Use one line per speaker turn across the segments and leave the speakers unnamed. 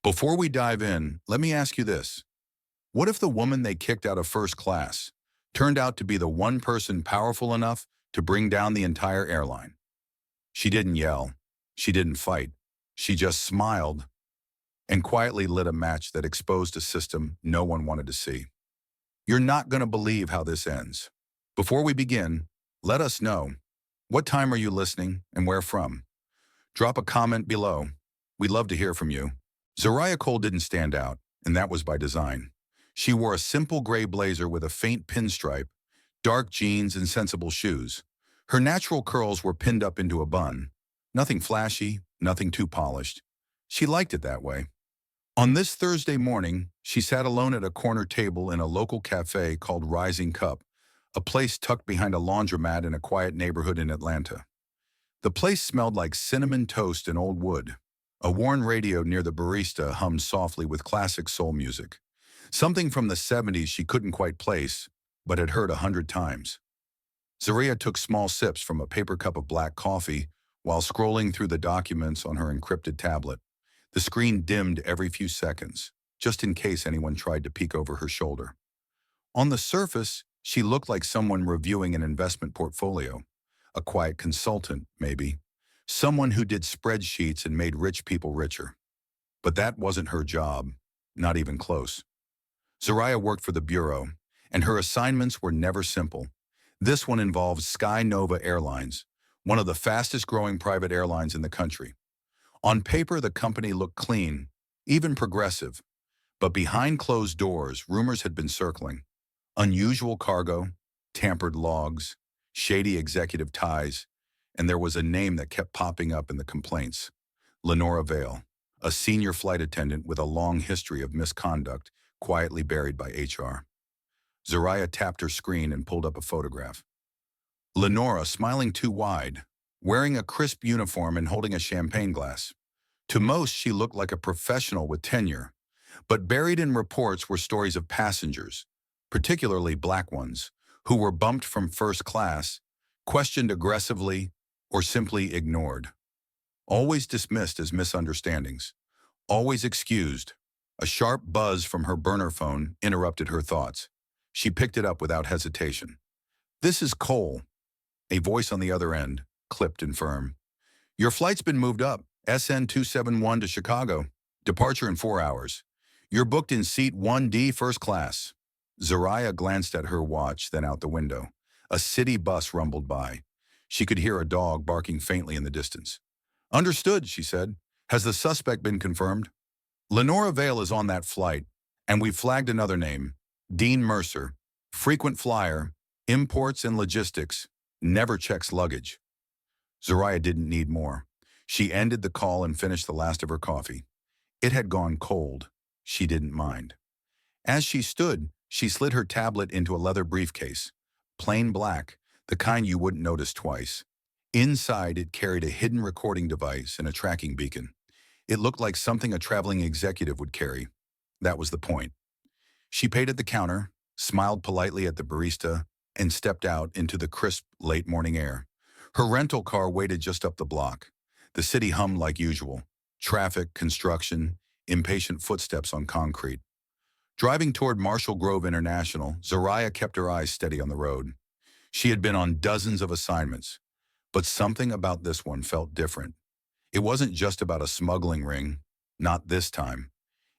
Before we dive in, let me ask you this. What if the woman they kicked out of first class turned out to be the one person powerful enough to bring down the entire airline? She didn't yell. She didn't fight. She just smiled and quietly lit a match that exposed a system no one wanted to see. You're not going to believe how this ends. Before we begin, let us know, what time are you listening and where from? Drop a comment below. We'd love to hear from you. Zariah Cole didn't stand out, and that was by design. She wore a simple gray blazer with a faint pinstripe, dark jeans, and sensible shoes. Her natural curls were pinned up into a bun. Nothing flashy, nothing too polished. She liked it that way. On this Thursday morning, she sat alone at a corner table in a local cafe called Rising Cup, a place tucked behind a laundromat in a quiet neighborhood in Atlanta. The place smelled like cinnamon toast and old wood. A worn radio near the barista hummed softly with classic soul music. Something from the 70s she couldn't quite place, but had heard 100 times. Zariah took small sips from a paper cup of black coffee while scrolling through the documents on her encrypted tablet. The screen dimmed every few seconds, just in case anyone tried to peek over her shoulder. On the surface, she looked like someone reviewing an investment portfolio. A quiet consultant, maybe. Someone who did spreadsheets and made rich people richer. But that wasn't her job, not even close. Zariah worked for the Bureau, and her assignments were never simple. This one involved Sky Nova Airlines, one of the fastest-growing private airlines in the country. On paper, the company looked clean, even progressive. But behind closed doors, rumors had been circling. Unusual cargo, tampered logs, shady executive ties, and there was a name that kept popping up in the complaints. Lenora Vale, a senior flight attendant with a long history of misconduct, quietly buried by HR. Zariah tapped her screen and pulled up a photograph. Lenora, smiling too wide, wearing a crisp uniform and holding a champagne glass. To most, she looked like a professional with tenure, but buried in reports were stories of passengers, particularly black ones, who were bumped from first class, questioned aggressively, or simply ignored. Always dismissed as misunderstandings. Always excused. A sharp buzz from her burner phone interrupted her thoughts. She picked it up without hesitation. "This is Cole." A voice on the other end, clipped and firm. "Your flight's been moved up, SN 271 to Chicago. Departure in 4 hours. You're booked in seat 1D first class." Zariah glanced at her watch, then out the window. A city bus rumbled by. She could hear a dog barking faintly in the distance. "Understood," she said. "Has the suspect been confirmed?" "Lenora Vale is on that flight, and we've flagged another name. Dean Mercer. Frequent flyer, imports and logistics, never checks luggage." Zariah didn't need more. She ended the call and finished the last of her coffee. It had gone cold. She didn't mind. As she stood, she slid her tablet into a leather briefcase. Plain black, the kind you wouldn't notice twice. Inside, it carried a hidden recording device and a tracking beacon. It looked like something a traveling executive would carry. That was the point. She paid at the counter, smiled politely at the barista, and stepped out into the crisp, late morning air. Her rental car waited just up the block. The city hummed like usual. Traffic, construction, impatient footsteps on concrete. Driving toward Marshall Grove International, Zariah kept her eyes steady on the road. She had been on dozens of assignments, but something about this one felt different. It wasn't just about a smuggling ring, not this time.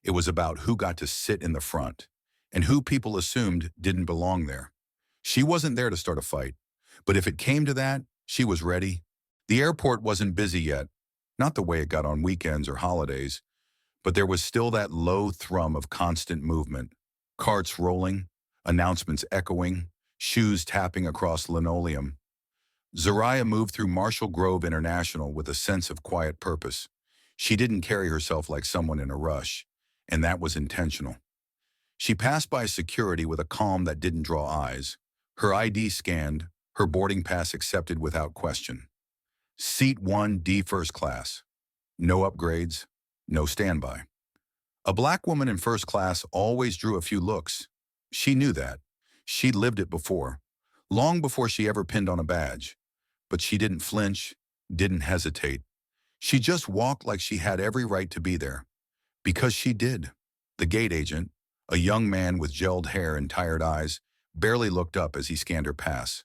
It was about who got to sit in the front, and who people assumed didn't belong there. She wasn't there to start a fight, but if it came to that, she was ready. The airport wasn't busy yet, not the way it got on weekends or holidays, but there was still that low thrum of constant movement. Carts rolling, announcements echoing, shoes tapping across linoleum. Zariah moved through Marshall Grove International with a sense of quiet purpose. She didn't carry herself like someone in a rush, and that was intentional. She passed by security with a calm that didn't draw eyes. Her ID scanned, her boarding pass accepted without question. Seat 1D first class. No upgrades, no standby. A black woman in first class always drew a few looks. She knew that. She'd lived it before, long before she ever pinned on a badge. But she didn't flinch, didn't hesitate. She just walked like she had every right to be there. Because she did. The gate agent, a young man with gelled hair and tired eyes, barely looked up as he scanned her pass.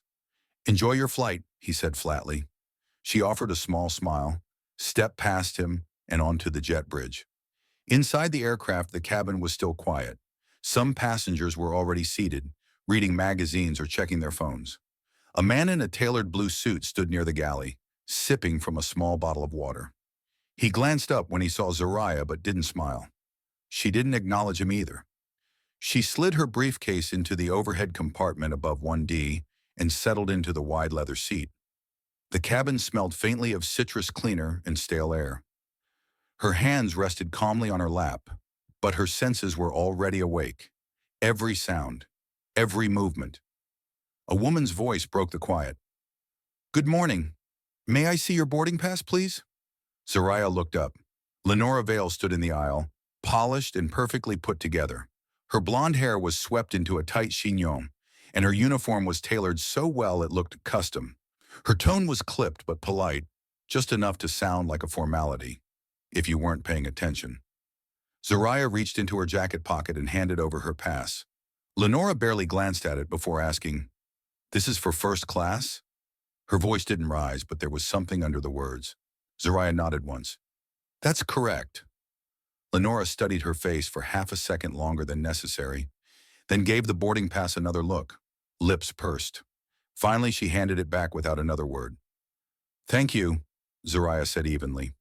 "Enjoy your flight," he said flatly. She offered a small smile, stepped past him, and onto the jet bridge. Inside the aircraft, the cabin was still quiet. Some passengers were already seated, reading magazines or checking their phones. A man in a tailored blue suit stood near the galley, sipping from a small bottle of water. He glanced up when he saw Zariah but didn't smile. She didn't acknowledge him either. She slid her briefcase into the overhead compartment above 1D and settled into the wide leather seat. The cabin smelled faintly of citrus cleaner and stale air. Her hands rested calmly on her lap, but her senses were already awake. Every sound, every movement. A woman's voice broke the quiet. "Good morning. May I see your boarding pass, please?" Zariah looked up. Lenora Vale stood in the aisle, polished and perfectly put together. Her blonde hair was swept into a tight chignon, and her uniform was tailored so well it looked custom. Her tone was clipped but polite, just enough to sound like a formality, if you weren't paying attention. Zariah reached into her jacket pocket and handed over her pass. Lenora barely glanced at it before asking, "This is for first class?" Her voice didn't rise, but there was something under the words. Zariah nodded once. "That's correct." Lenora studied her face for half a second longer than necessary, then gave the boarding pass another look, lips pursed. Finally, she handed it back without another word. "Thank you," Zariah said evenly.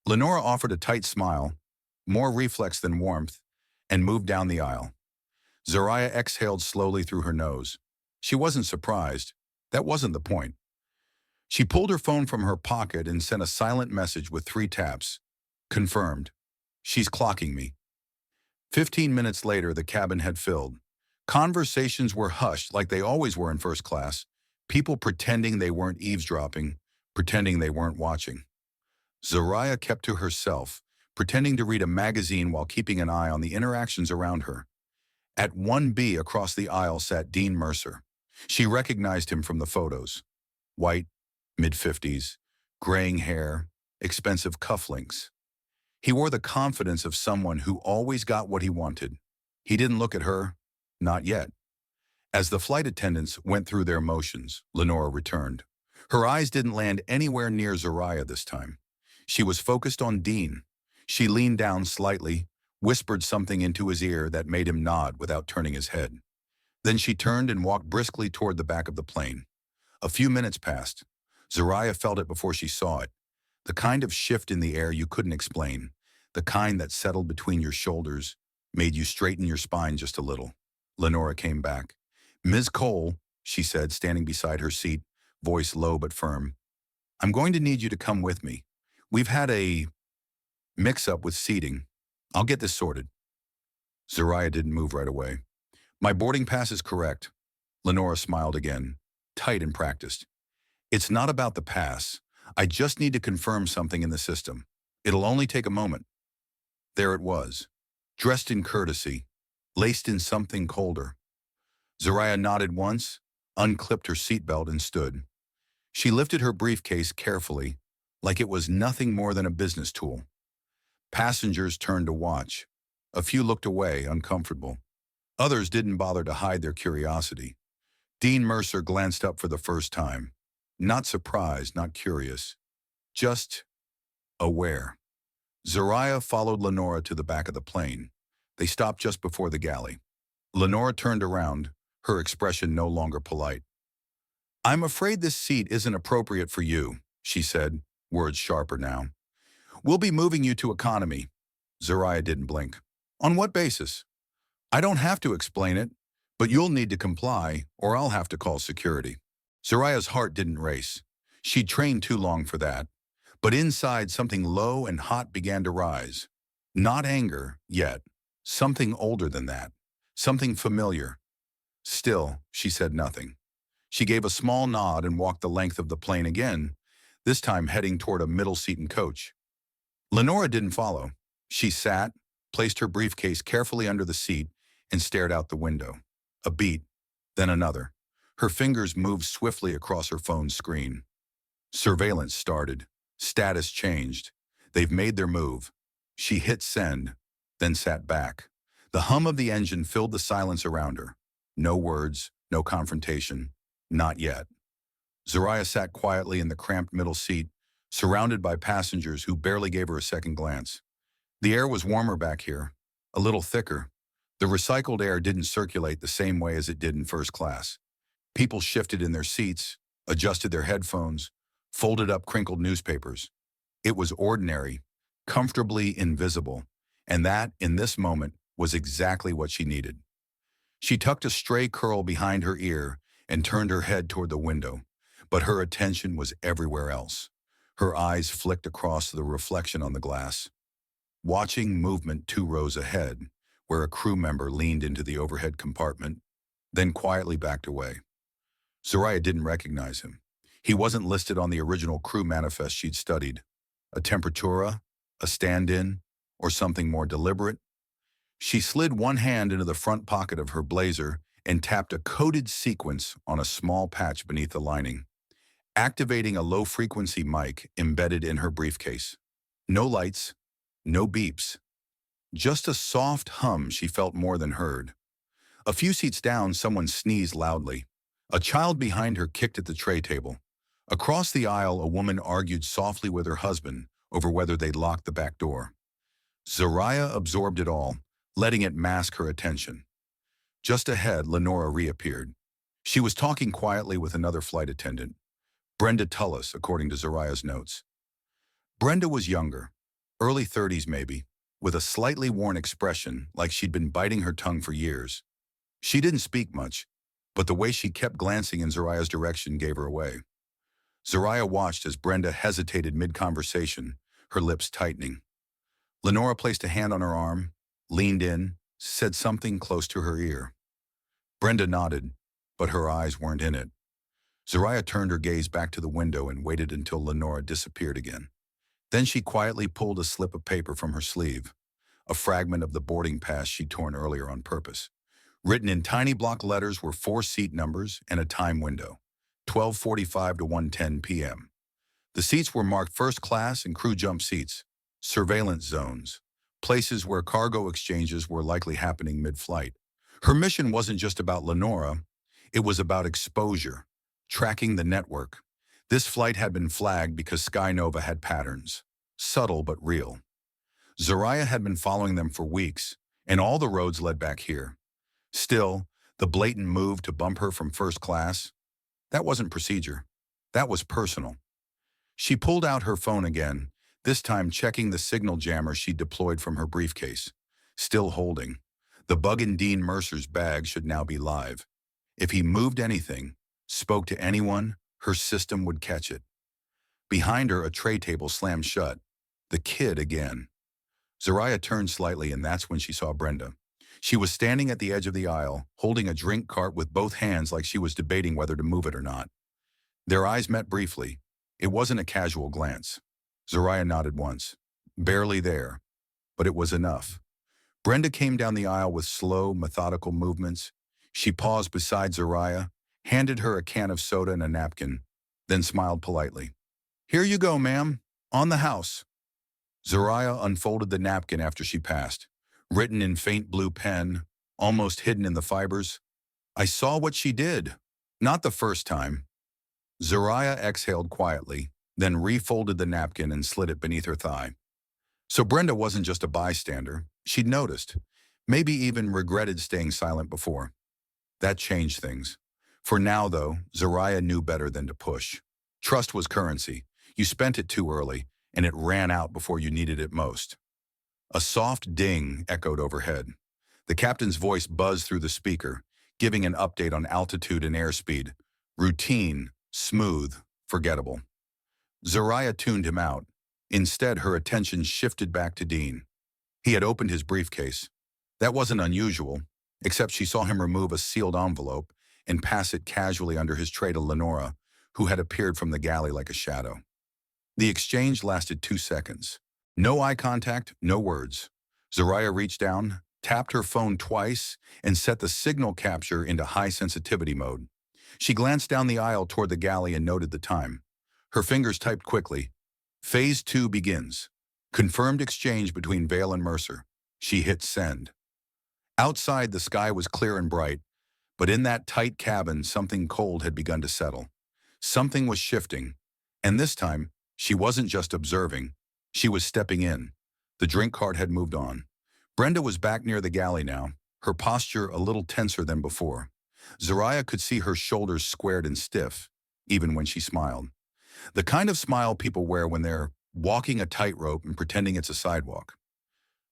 Lenora offered a tight smile, more reflex than warmth, and moved down the aisle. Zariah exhaled slowly through her nose. She wasn't surprised. That wasn't the point. She pulled her phone from her pocket and sent a silent message with 3 taps. Confirmed. "She's clocking me." 15 minutes later, the cabin had filled. Conversations were hushed like they always were in first class, people pretending they weren't eavesdropping, pretending they weren't watching. Zariah kept to herself, pretending to read a magazine while keeping an eye on the interactions around her. At 1B across the aisle sat Dean Mercer. She recognized him from the photos. White, mid-50s, graying hair, expensive cufflinks. He wore the confidence of someone who always got what he wanted. He didn't look at her, not yet. As the flight attendants went through their motions, Lenora returned. Her eyes didn't land anywhere near Zariah this time. She was focused on Dean. She leaned down slightly, whispered something into his ear that made him nod without turning his head. Then she turned and walked briskly toward the back of the plane. A few minutes passed. Zariah felt it before she saw it. The kind of shift in the air you couldn't explain. The kind that settled between your shoulders, made you straighten your spine just a little. Lenora came back. "Ms. Cole," she said, standing beside her seat, voice low but firm. "I'm going to need you to come with me. We've had a mix-up with seating. I'll get this sorted." Zariah didn't move right away. "My boarding pass is correct." Lenora smiled again, tight and practiced. "It's not about the pass. I just need to confirm something in the system. It'll only take a moment." There it was, dressed in courtesy, laced in something colder. Zariah nodded once, unclipped her seatbelt and stood. She lifted her briefcase carefully, like it was nothing more than a business tool. Passengers turned to watch. A few looked away, uncomfortable. Others didn't bother to hide their curiosity. Dean Mercer glanced up for the first time. Not surprised, not curious. Just aware. Zariah followed Lenora to the back of the plane. They stopped just before the galley. Lenora turned around, her expression no longer polite. "I'm afraid this seat isn't appropriate for you," she said, words sharper now. "We'll be moving you to economy." Zariah didn't blink. "On what basis?" "I don't have to explain it, but you'll need to comply, or I'll have to call security." Zariah's heart didn't race. She'd trained too long for that. But inside, something low and hot began to rise. Not anger, yet. Something older than that. Something familiar. Still, she said nothing. She gave a small nod and walked the length of the plane again, this time heading toward a middle-seated coach. Lenora didn't follow. She sat, placed her briefcase carefully under the seat, and stared out the window. A beat, then another. Her fingers moved swiftly across her phone's screen. Surveillance started. Status changed. They've made their move. She hit send. then sat back. The hum of the engine filled the silence around her. No words, no confrontation. Not yet. Zariah sat quietly in the cramped middle seat, surrounded by passengers who barely gave her a second glance. The air was warmer back here, a little thicker. The recycled air didn't circulate the same way as it did in first class. People shifted in their seats, adjusted their headphones, folded up crinkled newspapers. It was ordinary, comfortably invisible, and that, in this moment, was exactly what she needed. She tucked a stray curl behind her ear and turned her head toward the window, but her attention was everywhere else. Her eyes flicked across the reflection on the glass, watching movement 2 rows ahead, where a crew member leaned into the overhead compartment, then quietly backed away. Zariah didn't recognize him. He wasn't listed on the original crew manifest she'd studied. A temperatura, a stand-in, or something more deliberate? She slid one hand into the front pocket of her blazer and tapped a coded sequence on a small patch beneath the lining, activating a low-frequency mic embedded in her briefcase. No lights, no beeps. Just a soft hum she felt more than heard. A few seats down, someone sneezed loudly. A child behind her kicked at the tray table. Across the aisle, a woman argued softly with her husband over whether they'd locked the back door. Zariah absorbed it all, letting it mask her attention. Just ahead, Lenora reappeared. She was talking quietly with another flight attendant, Brenda Tullis, according to Zariah's notes. Brenda was younger, early 30s maybe, with a slightly worn expression like she'd been biting her tongue for years. She didn't speak much, but the way she kept glancing in Zariah's direction gave her away. Zariah watched as Brenda hesitated mid-conversation, her lips tightening. Lenora placed a hand on her arm, leaned in, said something close to her ear. Brenda nodded, but her eyes weren't in it. Zariah turned her gaze back to the window and waited until Lenora disappeared again. Then she quietly pulled a slip of paper from her sleeve, a fragment of the boarding pass she'd torn earlier on purpose. Written in tiny block letters were 4 seat numbers and a time window, 12:45 to 1:10 p.m. The seats were marked first class and crew jump seats, surveillance zones, places where cargo exchanges were likely happening mid-flight. Her mission wasn't just about Lenora, it was about exposure, tracking the network. This flight had been flagged because Skynova had patterns, subtle but real. Zariah had been following them for weeks, and all the roads led back here. Still, the blatant move to bump her from first class, that wasn't procedure. That was personal. She pulled out her phone again, this time checking the signal jammer she deployed from her briefcase. Still holding. The bug in Dean Mercer's bag should now be live. If he moved anything, spoke to anyone, her system would catch it. Behind her, a tray table slammed shut. The kid again. Zariah turned slightly, and that's when she saw Brenda. She was standing at the edge of the aisle, holding a drink cart with both hands like she was debating whether to move it or not. Their eyes met briefly. It wasn't a casual glance. Zariah nodded once. Barely there, but it was enough. Brenda came down the aisle with slow, methodical movements. She paused beside Zariah, handed her a can of soda and a napkin, then smiled politely. "Here you go, ma'am. On the house." Zariah unfolded the napkin after she passed. Written in faint blue pen, almost hidden in the fibers, "I saw what she did. Not the first time." Zariah exhaled quietly, then refolded the napkin and slid it beneath her thigh. So Brenda wasn't just a bystander. She'd noticed, maybe even regretted staying silent before. That changed things. For now, though, Zariah knew better than to push. Trust was currency. You spent it too early, and it ran out before you needed it most. A soft ding echoed overhead. The captain's voice buzzed through the speaker, giving an update on altitude and airspeed. Routine, smooth, forgettable. Zariah tuned him out. Instead, her attention shifted back to Dean. He had opened his briefcase. That wasn't unusual, except she saw him remove a sealed envelope and pass it casually under his tray to Lenora, who had appeared from the galley like a shadow. The exchange lasted 2 seconds. No eye contact, no words. Zariah reached down, tapped her phone twice, and set the signal capture into high sensitivity mode. She glanced down the aisle toward the galley and noted the time. Her fingers typed quickly. Phase 2 begins. Confirmed exchange between Vale and Mercer. She hit send. Outside, the sky was clear and bright, but in that tight cabin, something cold had begun to settle. Something was shifting, and this time, she wasn't just observing. She was stepping in. The drink cart had moved on. Brenda was back near the galley now, her posture a little tenser than before. Zariah could see her shoulders squared and stiff, even when she smiled. The kind of smile people wear when they're walking a tightrope and pretending it's a sidewalk.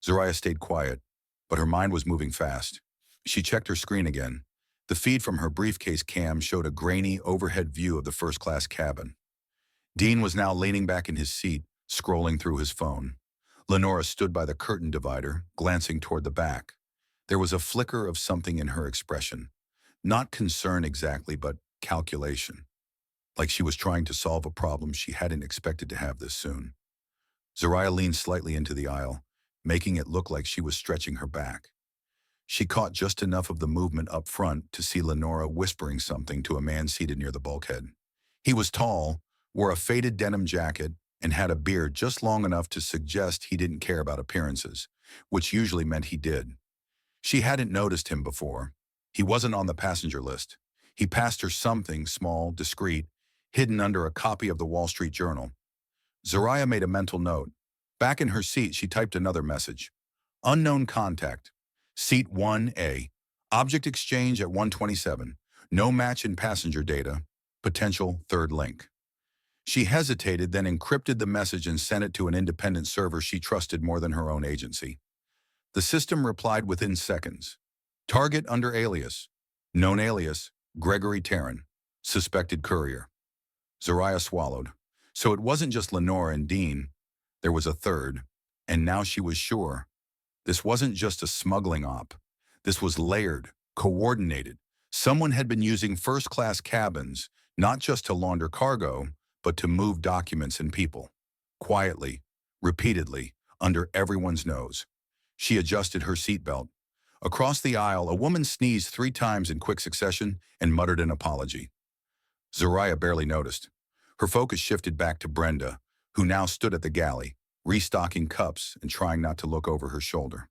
Zariah stayed quiet, but her mind was moving fast. She checked her screen again. The feed from her briefcase cam showed a grainy overhead view of the first-class cabin. Dean was now leaning back in his seat, scrolling through his phone. Lenora stood by the curtain divider, glancing toward the back. There was a flicker of something in her expression. Not concern exactly, but calculation. Like she was trying to solve a problem she hadn't expected to have this soon. Zariah leaned slightly into the aisle, making it look like she was stretching her back. She caught just enough of the movement up front to see Lenora whispering something to a man seated near the bulkhead. He was tall, wore a faded denim jacket, and had a beard just long enough to suggest he didn't care about appearances, which usually meant he did. She hadn't noticed him before. He wasn't on the passenger list. He passed her something small, discreet, hidden under a copy of the Wall Street Journal. Zariah made a mental note. Back in her seat, she typed another message. Unknown contact. Seat 1A. Object exchange at 127. No match in passenger data. Potential third link. She hesitated, then encrypted the message and sent it to an independent server she trusted more than her own agency. The system replied within seconds. Target under alias. Known alias, Gregory Tarrant. Suspected courier. Zariah swallowed. So it wasn't just Lenore and Dean. There was a third, and now she was sure. This wasn't just a smuggling op. This was layered, coordinated. Someone had been using first-class cabins, not just to launder cargo, but to move documents and people. Quietly, repeatedly, under everyone's nose. She adjusted her seatbelt. Across the aisle, a woman sneezed 3 times in quick succession and muttered an apology. Zariah barely noticed. Her focus shifted back to Brenda, who now stood at the galley, restocking cups and trying not to look over her shoulder.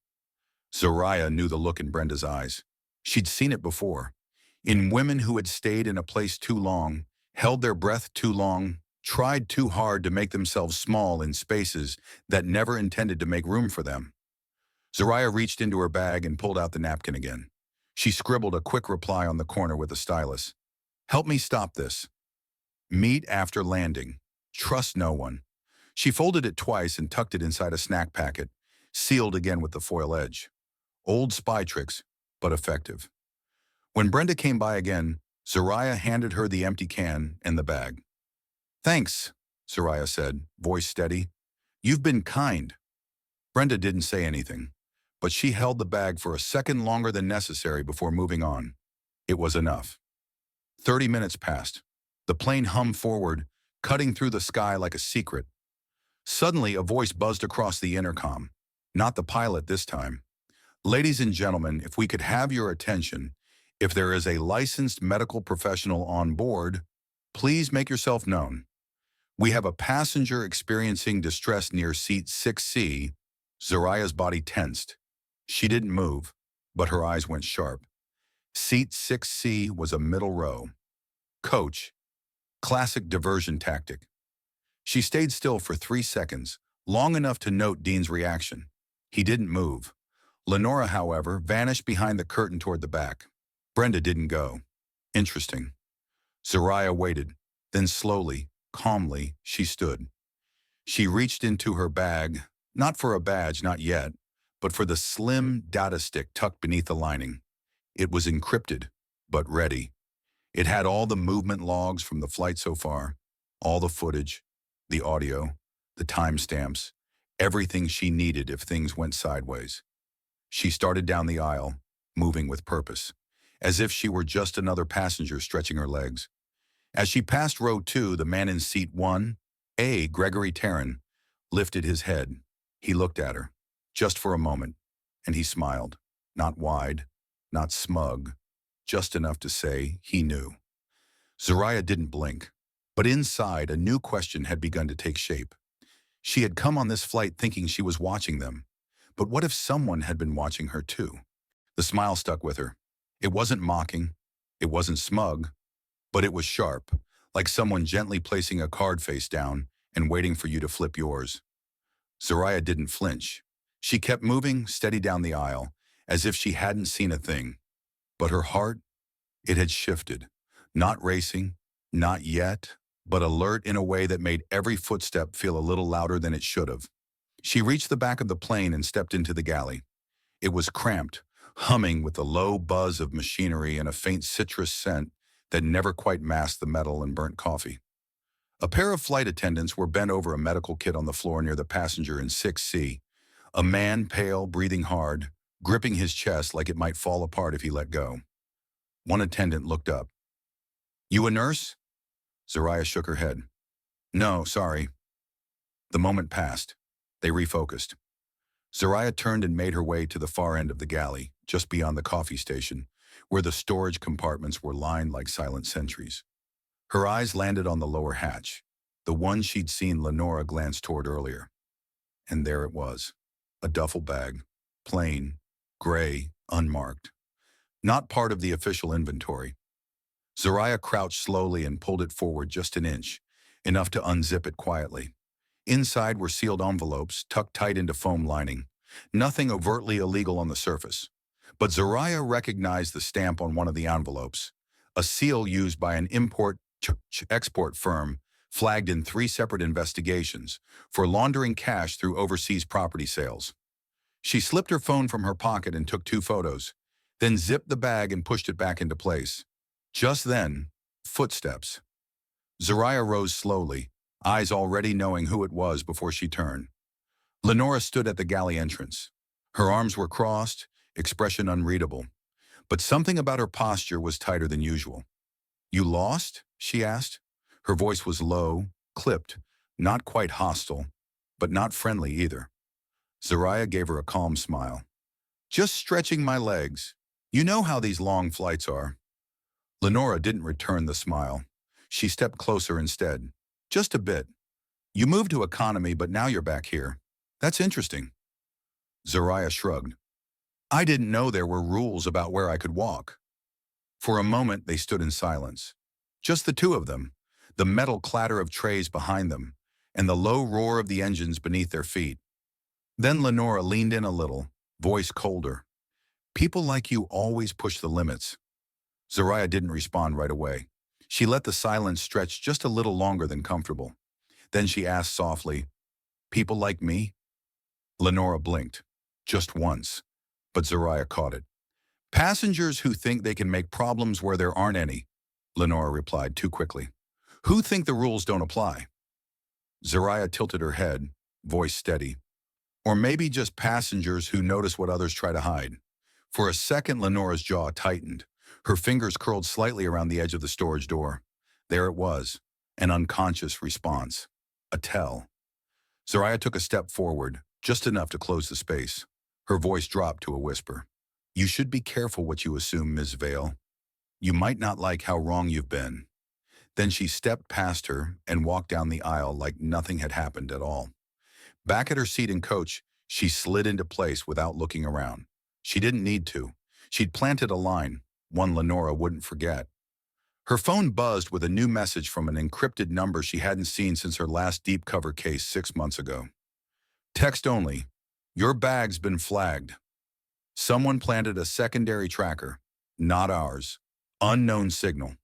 Zariah knew the look in Brenda's eyes. She'd seen it before. In women who had stayed in a place too long, held their breath too long, tried too hard to make themselves small in spaces that never intended to make room for them. Zariah reached into her bag and pulled out the napkin again. She scribbled a quick reply on the corner with a stylus. Help me stop this. Meet after landing. Trust no one. She folded it twice and tucked it inside a snack packet, sealed again with the foil edge. Old spy tricks, but effective. When Brenda came by again, Zariah handed her the empty can and the bag. Thanks, Zariah said, voice steady. You've been kind. Brenda didn't say anything, but she held the bag for a second longer than necessary before moving on. It was enough. 30 minutes passed. The plane hummed forward, cutting through the sky like a secret. Suddenly, a voice buzzed across the intercom. Not the pilot this time. Ladies and gentlemen, if we could have your attention, if there is a licensed medical professional on board, please make yourself known. We have a passenger experiencing distress near seat 6C. Zariah's body tensed. She didn't move, but her eyes went sharp. Seat 6C was a middle row. Coach. Classic diversion tactic. She stayed still for 3 seconds, long enough to note Dean's reaction. He didn't move. Lenora, however, vanished behind the curtain toward the back. Brenda didn't go. Interesting. Zariah waited. Then slowly, calmly, she stood. She reached into her bag, not for a badge, not yet, but for the slim data stick tucked beneath the lining. It was encrypted, but ready. It had all the movement logs from the flight so far, all the footage, the audio, the timestamps, everything she needed if things went sideways. She started down the aisle, moving with purpose, as if she were just another passenger stretching her legs. As she passed row 2, the man in seat 1A, Gregory Tarrant, lifted his head. He looked at her, just for a moment, and he smiled, not wide, not smug, just enough to say he knew. Zariah didn't blink, but inside a new question had begun to take shape. She had come on this flight thinking she was watching them, But what if someone had been watching her too? The smile stuck with her. It wasn't mocking. It wasn't smug. But it was sharp, like someone gently placing a card face down and waiting for you to flip yours. Zoraya didn't flinch. She kept moving steady down the aisle, as if she hadn't seen a thing. But her heart, it had shifted. Not racing, not yet, but alert in a way that made every footstep feel a little louder than it should have. She reached the back of the plane and stepped into the galley. It was cramped, humming with the low buzz of machinery and a faint citrus scent that never quite masked the metal and burnt coffee. A pair of flight attendants were bent over a medical kit on the floor near the passenger in 6C. A man, pale, breathing hard, gripping his chest like it might fall apart if he let go. One attendant looked up. "You a nurse?" Zoraya shook her head. "No, sorry." The moment passed. They refocused. Zoraya turned and made her way to the far end of the galley, just beyond the coffee station, where the storage compartments were lined like silent sentries. Her eyes landed on the lower hatch, the one she'd seen Lenora glance toward earlier. And there it was, a duffel bag, plain, gray, unmarked. Not part of the official inventory. Zoraya crouched slowly and pulled it forward just an inch, enough to unzip it quietly. Inside were sealed envelopes tucked tight into foam lining. Nothing overtly illegal on the surface. But Zoraya recognized the stamp on one of the envelopes, a seal used by an import-export firm flagged in 3 separate investigations for laundering cash through overseas property sales. She slipped her phone from her pocket and took 2 photos, then zipped the bag and pushed it back into place. Just then, footsteps. Zoraya rose slowly, eyes already knowing who it was before she turned. Lenora stood at the galley entrance. Her arms were crossed, expression unreadable. But something about her posture was tighter than usual. "You lost?" she asked. Her voice was low, clipped, not quite hostile, but not friendly either. Zoraya gave her a calm smile. "Just stretching my legs. You know how these long flights are." Lenora didn't return the smile. She stepped closer instead. "Just a bit. You moved to economy, but now you're back here. That's interesting." Zoraya shrugged. "I didn't know there were rules about where I could walk." For a moment, they stood in silence. Just the two of them, the metal clatter of trays behind them, and the low roar of the engines beneath their feet. Then Lenora leaned in a little, voice colder. "People like you always push the limits." Zoraya didn't respond right away. She let the silence stretch just a little longer than comfortable. Then she asked softly, "People like me?" Lenora blinked, just once, but Zoraya caught it. "Passengers who think they can make problems where there aren't any," Lenora replied too quickly. "Who think the rules don't apply?" Zoraya tilted her head, voice steady. "Or maybe just passengers who notice what others try to hide." For a second, Lenora's jaw tightened. Her fingers curled slightly around the edge of the storage door. There it was, an unconscious response. A tell. Zoraya took a step forward, just enough to close the space. Her voice dropped to a whisper. "You should be careful what you assume, Ms. Vale. You might not like how wrong you've been." Then she stepped past her and walked down the aisle like nothing had happened at all. Back at her seat in coach, she slid into place without looking around. She didn't need to. She'd planted a line, one Lenora wouldn't forget. Her phone buzzed with a new message from an encrypted number she hadn't seen since her last deep cover case 6 months ago. Text only. "Your bag's been flagged. Someone planted a secondary tracker. Not ours. Unknown signal."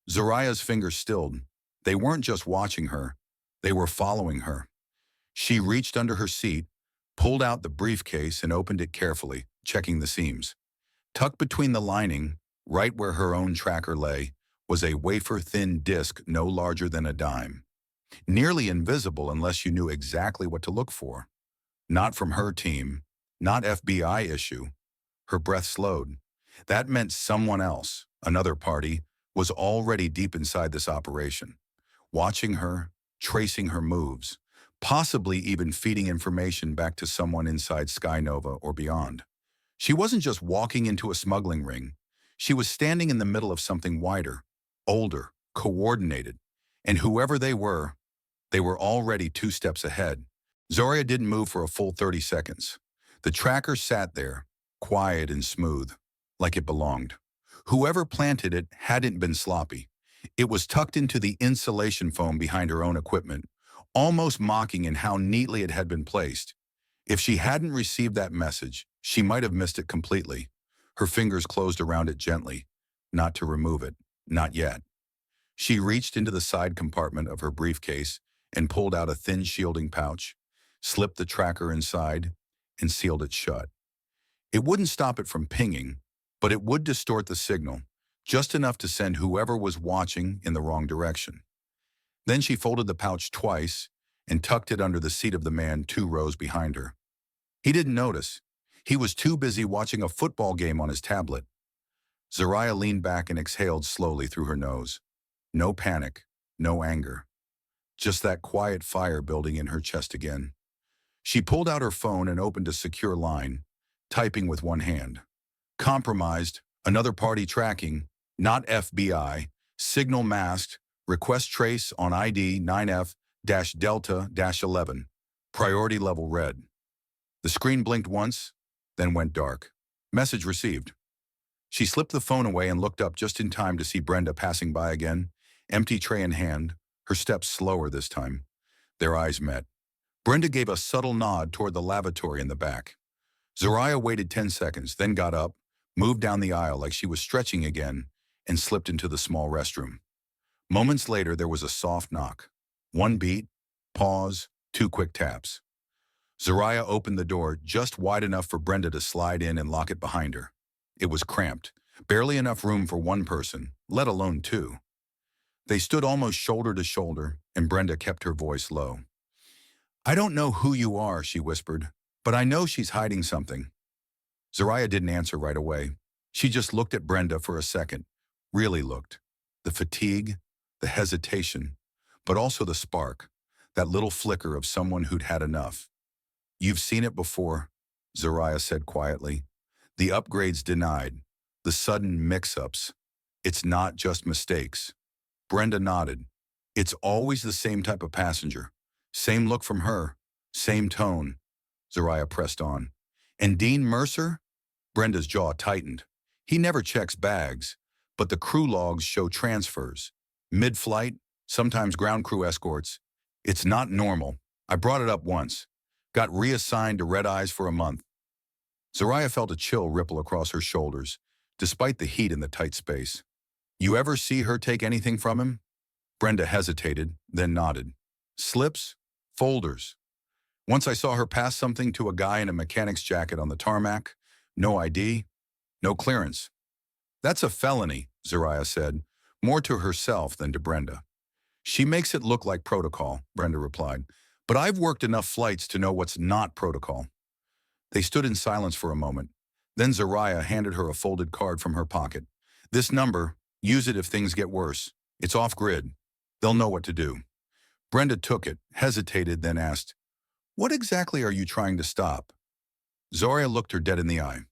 Zoraya's fingers stilled. They weren't just watching her. They were following her. She reached under her seat, pulled out the briefcase and opened it carefully, checking the seams. Tucked between the lining, right where her own tracker lay, was a wafer-thin disc no larger than a dime. Nearly invisible unless you knew exactly what to look for. Not from her team, not FBI issue. Her breath slowed. That meant someone else, another party, was already deep inside this operation, watching her, tracing her moves, possibly even feeding information back to someone inside Skynova or beyond. She wasn't just walking into a smuggling ring. She was standing in the middle of something wider, older, coordinated, and whoever they were already 2 steps ahead. Zoraya didn't move for a full 30 seconds. The tracker sat there, quiet and smooth, like it belonged. Whoever planted it hadn't been sloppy. It was tucked into the insulation foam behind her own equipment, almost mocking in how neatly it had been placed. If she hadn't received that message, she might have missed it completely. Her fingers closed around it gently, not to remove it, not yet. She reached into the side compartment of her briefcase and pulled out a thin shielding pouch, slipped the tracker inside, and sealed it shut. It wouldn't stop it from pinging, but it would distort the signal, just enough to send whoever was watching in the wrong direction. Then she folded the pouch twice and tucked it under the seat of the man 2 rows behind her. He didn't notice. He was too busy watching a football game on his tablet. Zariah leaned back and exhaled slowly through her nose. No panic, no anger. Just that quiet fire building in her chest again. She pulled out her phone and opened a secure line, typing with one hand. Compromised, another party tracking, not FBI, signal masked, request trace on ID 9F-Delta-11, priority level red. The screen blinked once, then went dark. Message received. She slipped the phone away and looked up just in time to see Brenda passing by again, empty tray in hand, her steps slower this time. Their eyes met. Brenda gave a subtle nod toward the lavatory in the back. Zariah waited 10 seconds, then got up, moved down the aisle like she was stretching again, and slipped into the small restroom. Moments later, there was a soft knock. One beat, pause, 2 quick taps. Zariah opened the door just wide enough for Brenda to slide in and lock it behind her. It was cramped, barely enough room for one person, let alone 2. They stood almost shoulder to shoulder, and Brenda kept her voice low. "I don't know who you are," she whispered, "but I know she's hiding something." Zariah didn't answer right away. She just looked at Brenda for a second, really looked. The fatigue, the hesitation, but also the spark, that little flicker of someone who'd had enough. "You've seen it before," Zariah said quietly. "The upgrades denied, the sudden mix-ups. It's not just mistakes." Brenda nodded. "It's always the same type of passenger. Same look from her, same tone." Zariah pressed on. "And Dean Mercer?" Brenda's jaw tightened. "He never checks bags, but the crew logs show transfers. Mid-flight, sometimes ground crew escorts. It's not normal. I brought it up once. Got reassigned to Red Eyes for a month." Zariah felt a chill ripple across her shoulders, despite the heat in the tight space. "You ever see her take anything from him?" Brenda hesitated, then nodded. "Slips? Folders. Once I saw her pass something to a guy in a mechanic's jacket on the tarmac. No ID, no clearance." "That's a felony," Zariah said, more to herself than to Brenda. "She makes it look like protocol," Brenda replied, "but I've worked enough flights to know what's not protocol." They stood in silence for a moment. Then Zariah handed her a folded card from her pocket. "This number, use it if things get worse. It's off-grid. They'll know what to do." Brenda took it, hesitated, then asked, "What exactly are you trying to stop?" Zariah looked her dead in the eye.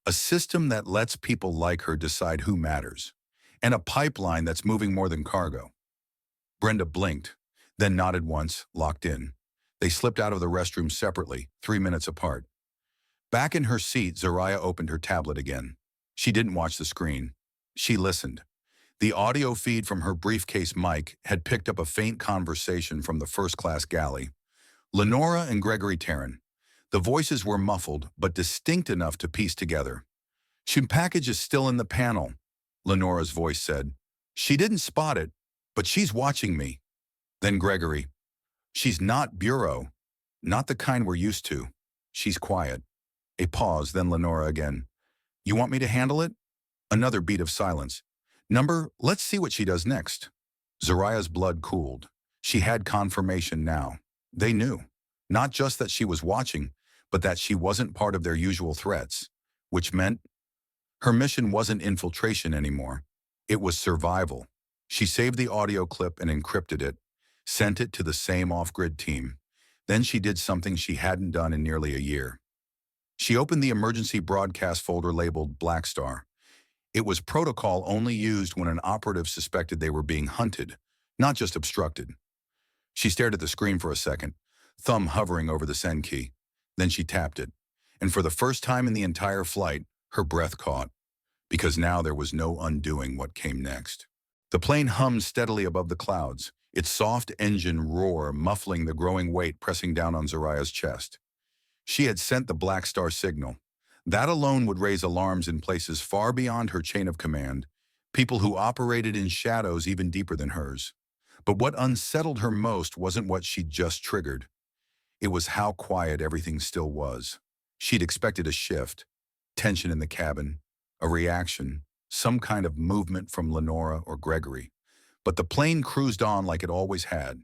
"A system that lets people like her decide who matters, and a pipeline that's moving more than cargo." Brenda blinked, then nodded once, locked in. They slipped out of the restroom separately, 3 minutes apart. Back in her seat, Zariah opened her tablet again. She didn't watch the screen. She listened. The audio feed from her briefcase mic had picked up a faint conversation from the first-class galley. Lenora and Gregory Tarrant. The voices were muffled, but distinct enough to piece together. "She package is still in the panel," Lenora's voice said. "She didn't spot it, but she's watching me." Then Gregory. "She's not bureau. Not the kind we're used to. She's quiet." A pause, then Lenora again. "You want me to handle it?" Another beat of silence. "Number, let's see what she does next." Zariah's blood cooled. She had confirmation now. They knew. Not just that she was watching, but that she wasn't part of their usual threats, which meant her mission wasn't infiltration anymore. It was survival. She saved the audio clip and encrypted it, sent it to the same off-grid team. Then she did something she hadn't done in nearly a year. She opened the emergency broadcast folder labeled Black Star. It was protocol only used when an operative suspected they were being hunted, not just obstructed. She stared at the screen for a second, thumb hovering over the send key. Then she tapped it. And for the first time in the entire flight, her breath caught, because now there was no undoing what came next. The plane hummed steadily above the clouds, its soft engine roar muffling the growing weight pressing down on Zoraya's chest. She had sent the Black Star signal. That alone would raise alarms in places far beyond her chain of command, people who operated in shadows even deeper than hers. But what unsettled her most wasn't what she'd just triggered. It was how quiet everything still was. She'd expected a shift, tension in the cabin, a reaction, some kind of movement from Lenora or Gregory. But the plane cruised on like it always had.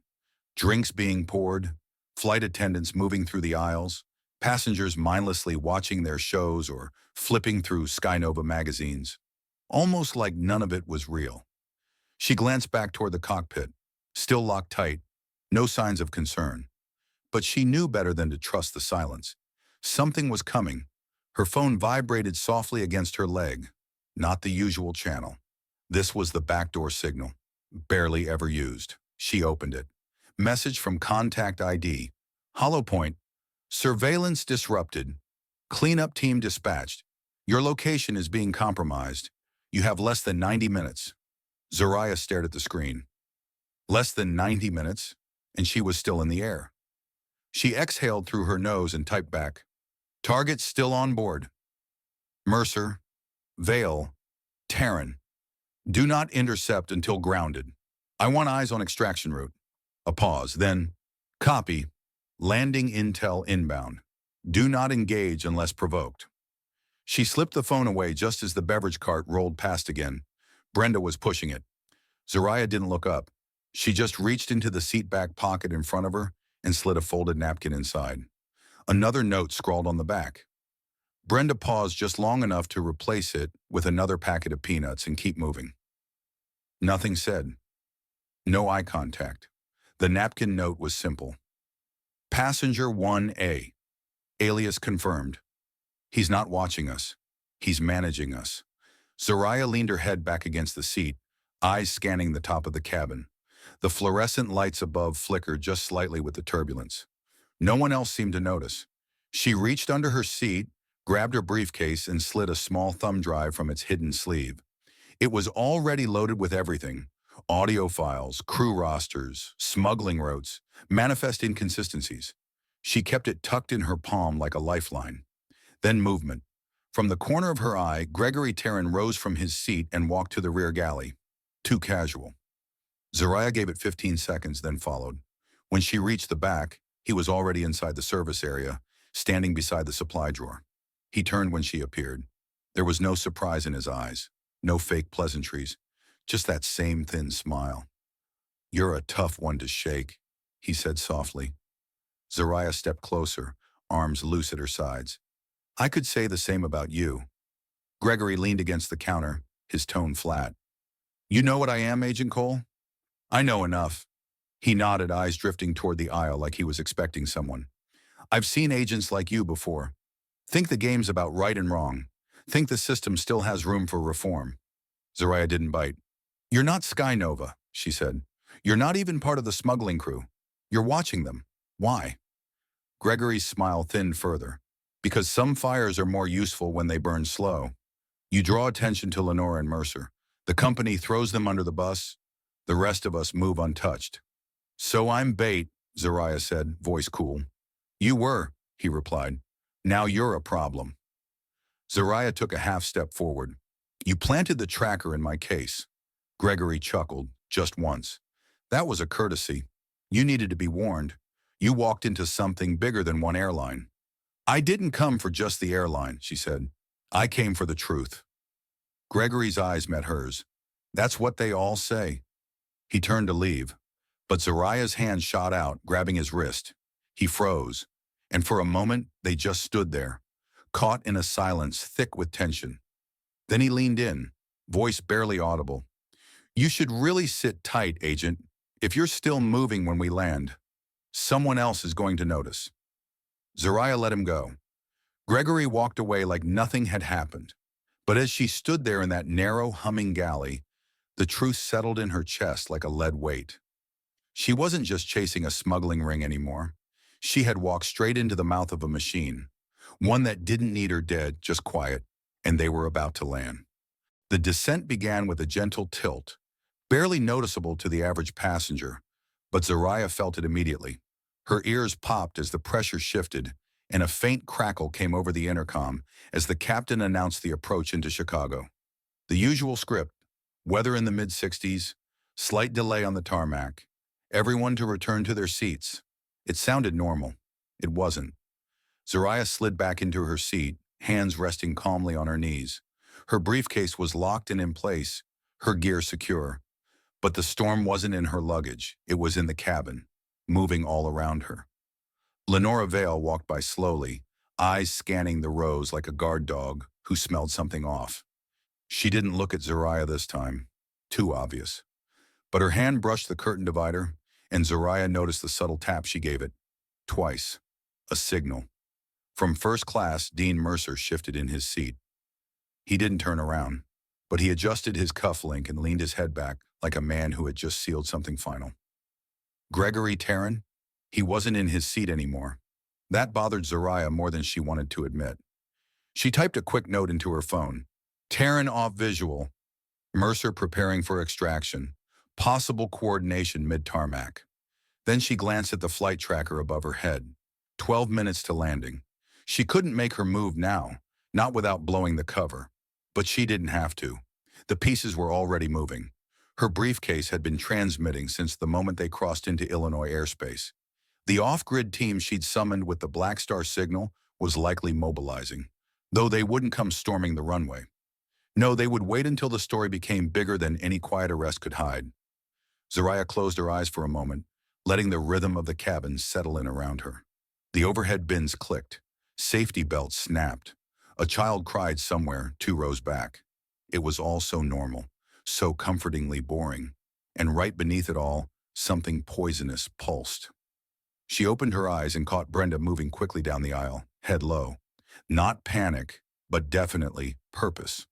Drinks being poured, flight attendants moving through the aisles, passengers mindlessly watching their shows or flipping through Sky Nova magazines. Almost like none of it was real. She glanced back toward the cockpit, still locked tight, no signs of concern. But she knew better than to trust the silence. Something was coming. Her phone vibrated softly against her leg. Not the usual channel. This was the backdoor signal, barely ever used. She opened it. Message from Contact ID. Hollow Point. Surveillance disrupted. Cleanup team dispatched. Your location is being compromised. You have less than 90 minutes. Zoraya stared at the screen. Less than 90 minutes, and she was still in the air. She exhaled through her nose and typed back. Target still on board. Mercer, Vale, Terran. Do not intercept until grounded. I want eyes on extraction route. A pause, then, copy. Landing intel inbound. Do not engage unless provoked. She slipped the phone away just as the beverage cart rolled past again. Brenda was pushing it. Zoraya didn't look up. She just reached into the seat back pocket in front of her and slid a folded napkin inside. Another note scrawled on the back. Brenda paused just long enough to replace it with another packet of peanuts and keep moving. Nothing said. No eye contact. The napkin note was simple. Passenger 1A. Alias confirmed. He's not watching us. He's managing us. Zoraya leaned her head back against the seat, eyes scanning the top of the cabin. The fluorescent lights above flickered just slightly with the turbulence. No one else seemed to notice. She reached under her seat, grabbed her briefcase, and slid a small thumb drive from its hidden sleeve. It was already loaded with everything. Audio files, crew rosters, smuggling routes, manifest inconsistencies. She kept it tucked in her palm like a lifeline. Then movement. From the corner of her eye, Gregory Terran rose from his seat and walked to the rear galley. Too casual. Zoraya gave it 15 seconds, then followed. When she reached the back, he was already inside the service area, standing beside the supply drawer. He turned when she appeared. There was no surprise in his eyes, no fake pleasantries, just that same thin smile. You're a tough one to shake, he said softly. Zoraya stepped closer, arms loose at her sides. I could say the same about you. Gregory leaned against the counter, his tone flat. You know what I am, Agent Cole? I know enough. He nodded, eyes drifting toward the aisle like he was expecting someone. I've seen agents like you before. Think the game's about right and wrong. Think the system still has room for reform. Zoraya didn't bite. You're not Sky Nova, she said. You're not even part of the smuggling crew. You're watching them. Why? Gregory's smile thinned further. Because some fires are more useful when they burn slow. You draw attention to Lenora and Mercer. The company throws them under the bus. The rest of us move untouched. So I'm bait, Zoraya said, voice cool. You were, he replied. Now you're a problem. Zoraya took a half step forward. You planted the tracker in my case. Gregory chuckled, just once. That was a courtesy. You needed to be warned. You walked into something bigger than one airline. I didn't come for just the airline, she said. I came for the truth. Gregory's eyes met hers. That's what they all say. He turned to leave, but Zoraya's hand shot out, grabbing his wrist. He froze, and for a moment they just stood there, caught in a silence thick with tension. Then he leaned in, voice barely audible. You should really sit tight, Agent. If you're still moving when we land, someone else is going to notice. Zoraya let him go. Gregory walked away like nothing had happened. But as she stood there in that narrow, humming galley, the truth settled in her chest like a lead weight. She wasn't just chasing a smuggling ring anymore. She had walked straight into the mouth of a machine, One that didn't need her dead, just quiet, and they were about to land. The descent began with a gentle tilt, barely noticeable to the average passenger, but Zariah felt it immediately. Her ears popped as the pressure shifted, and a faint crackle came over the intercom as the captain announced the approach into Chicago. The usual script: weather in the mid-60s, slight delay on the tarmac, everyone to return to their seats. It sounded normal. It wasn't. Zariah slid back into her seat, hands resting calmly on her knees. Her briefcase was locked and in place, her gear secure. But the storm wasn't in her luggage. It was in the cabin, moving all around her. Lenora Vale walked by slowly, eyes scanning the rows like a guard dog who smelled something off. She didn't look at Zariah this time. Too obvious. But her hand brushed the curtain divider, and Zariah noticed the subtle tap she gave it. Twice. A signal. From first class, Dean Mercer shifted in his seat. He didn't turn around, but he adjusted his cufflink and leaned his head back like a man who had just sealed something final. Gregory Tarrant? He wasn't in his seat anymore. That bothered Zariah more than she wanted to admit. She typed a quick note into her phone. Tarrant off visual. Mercer preparing for extraction. Possible coordination mid-tarmac. Then she glanced at the flight tracker above her head. 12 minutes to landing. She couldn't make her move now, not without blowing the cover. But she didn't have to. The pieces were already moving. Her briefcase had been transmitting since the moment they crossed into Illinois airspace. The off-grid team she'd summoned with the Black Star signal was likely mobilizing, though they wouldn't come storming the runway. No, they would wait until the story became bigger than any quiet arrest could hide. Zariah closed her eyes for a moment, letting the rhythm of the cabin settle in around her. The overhead bins clicked. Safety belts snapped. A child cried somewhere 2 rows back. It was all so normal, so comfortingly boring. And right beneath it all, something poisonous pulsed. She opened her eyes and caught Brenda moving quickly down the aisle, head low. Not panic, but definitely purpose.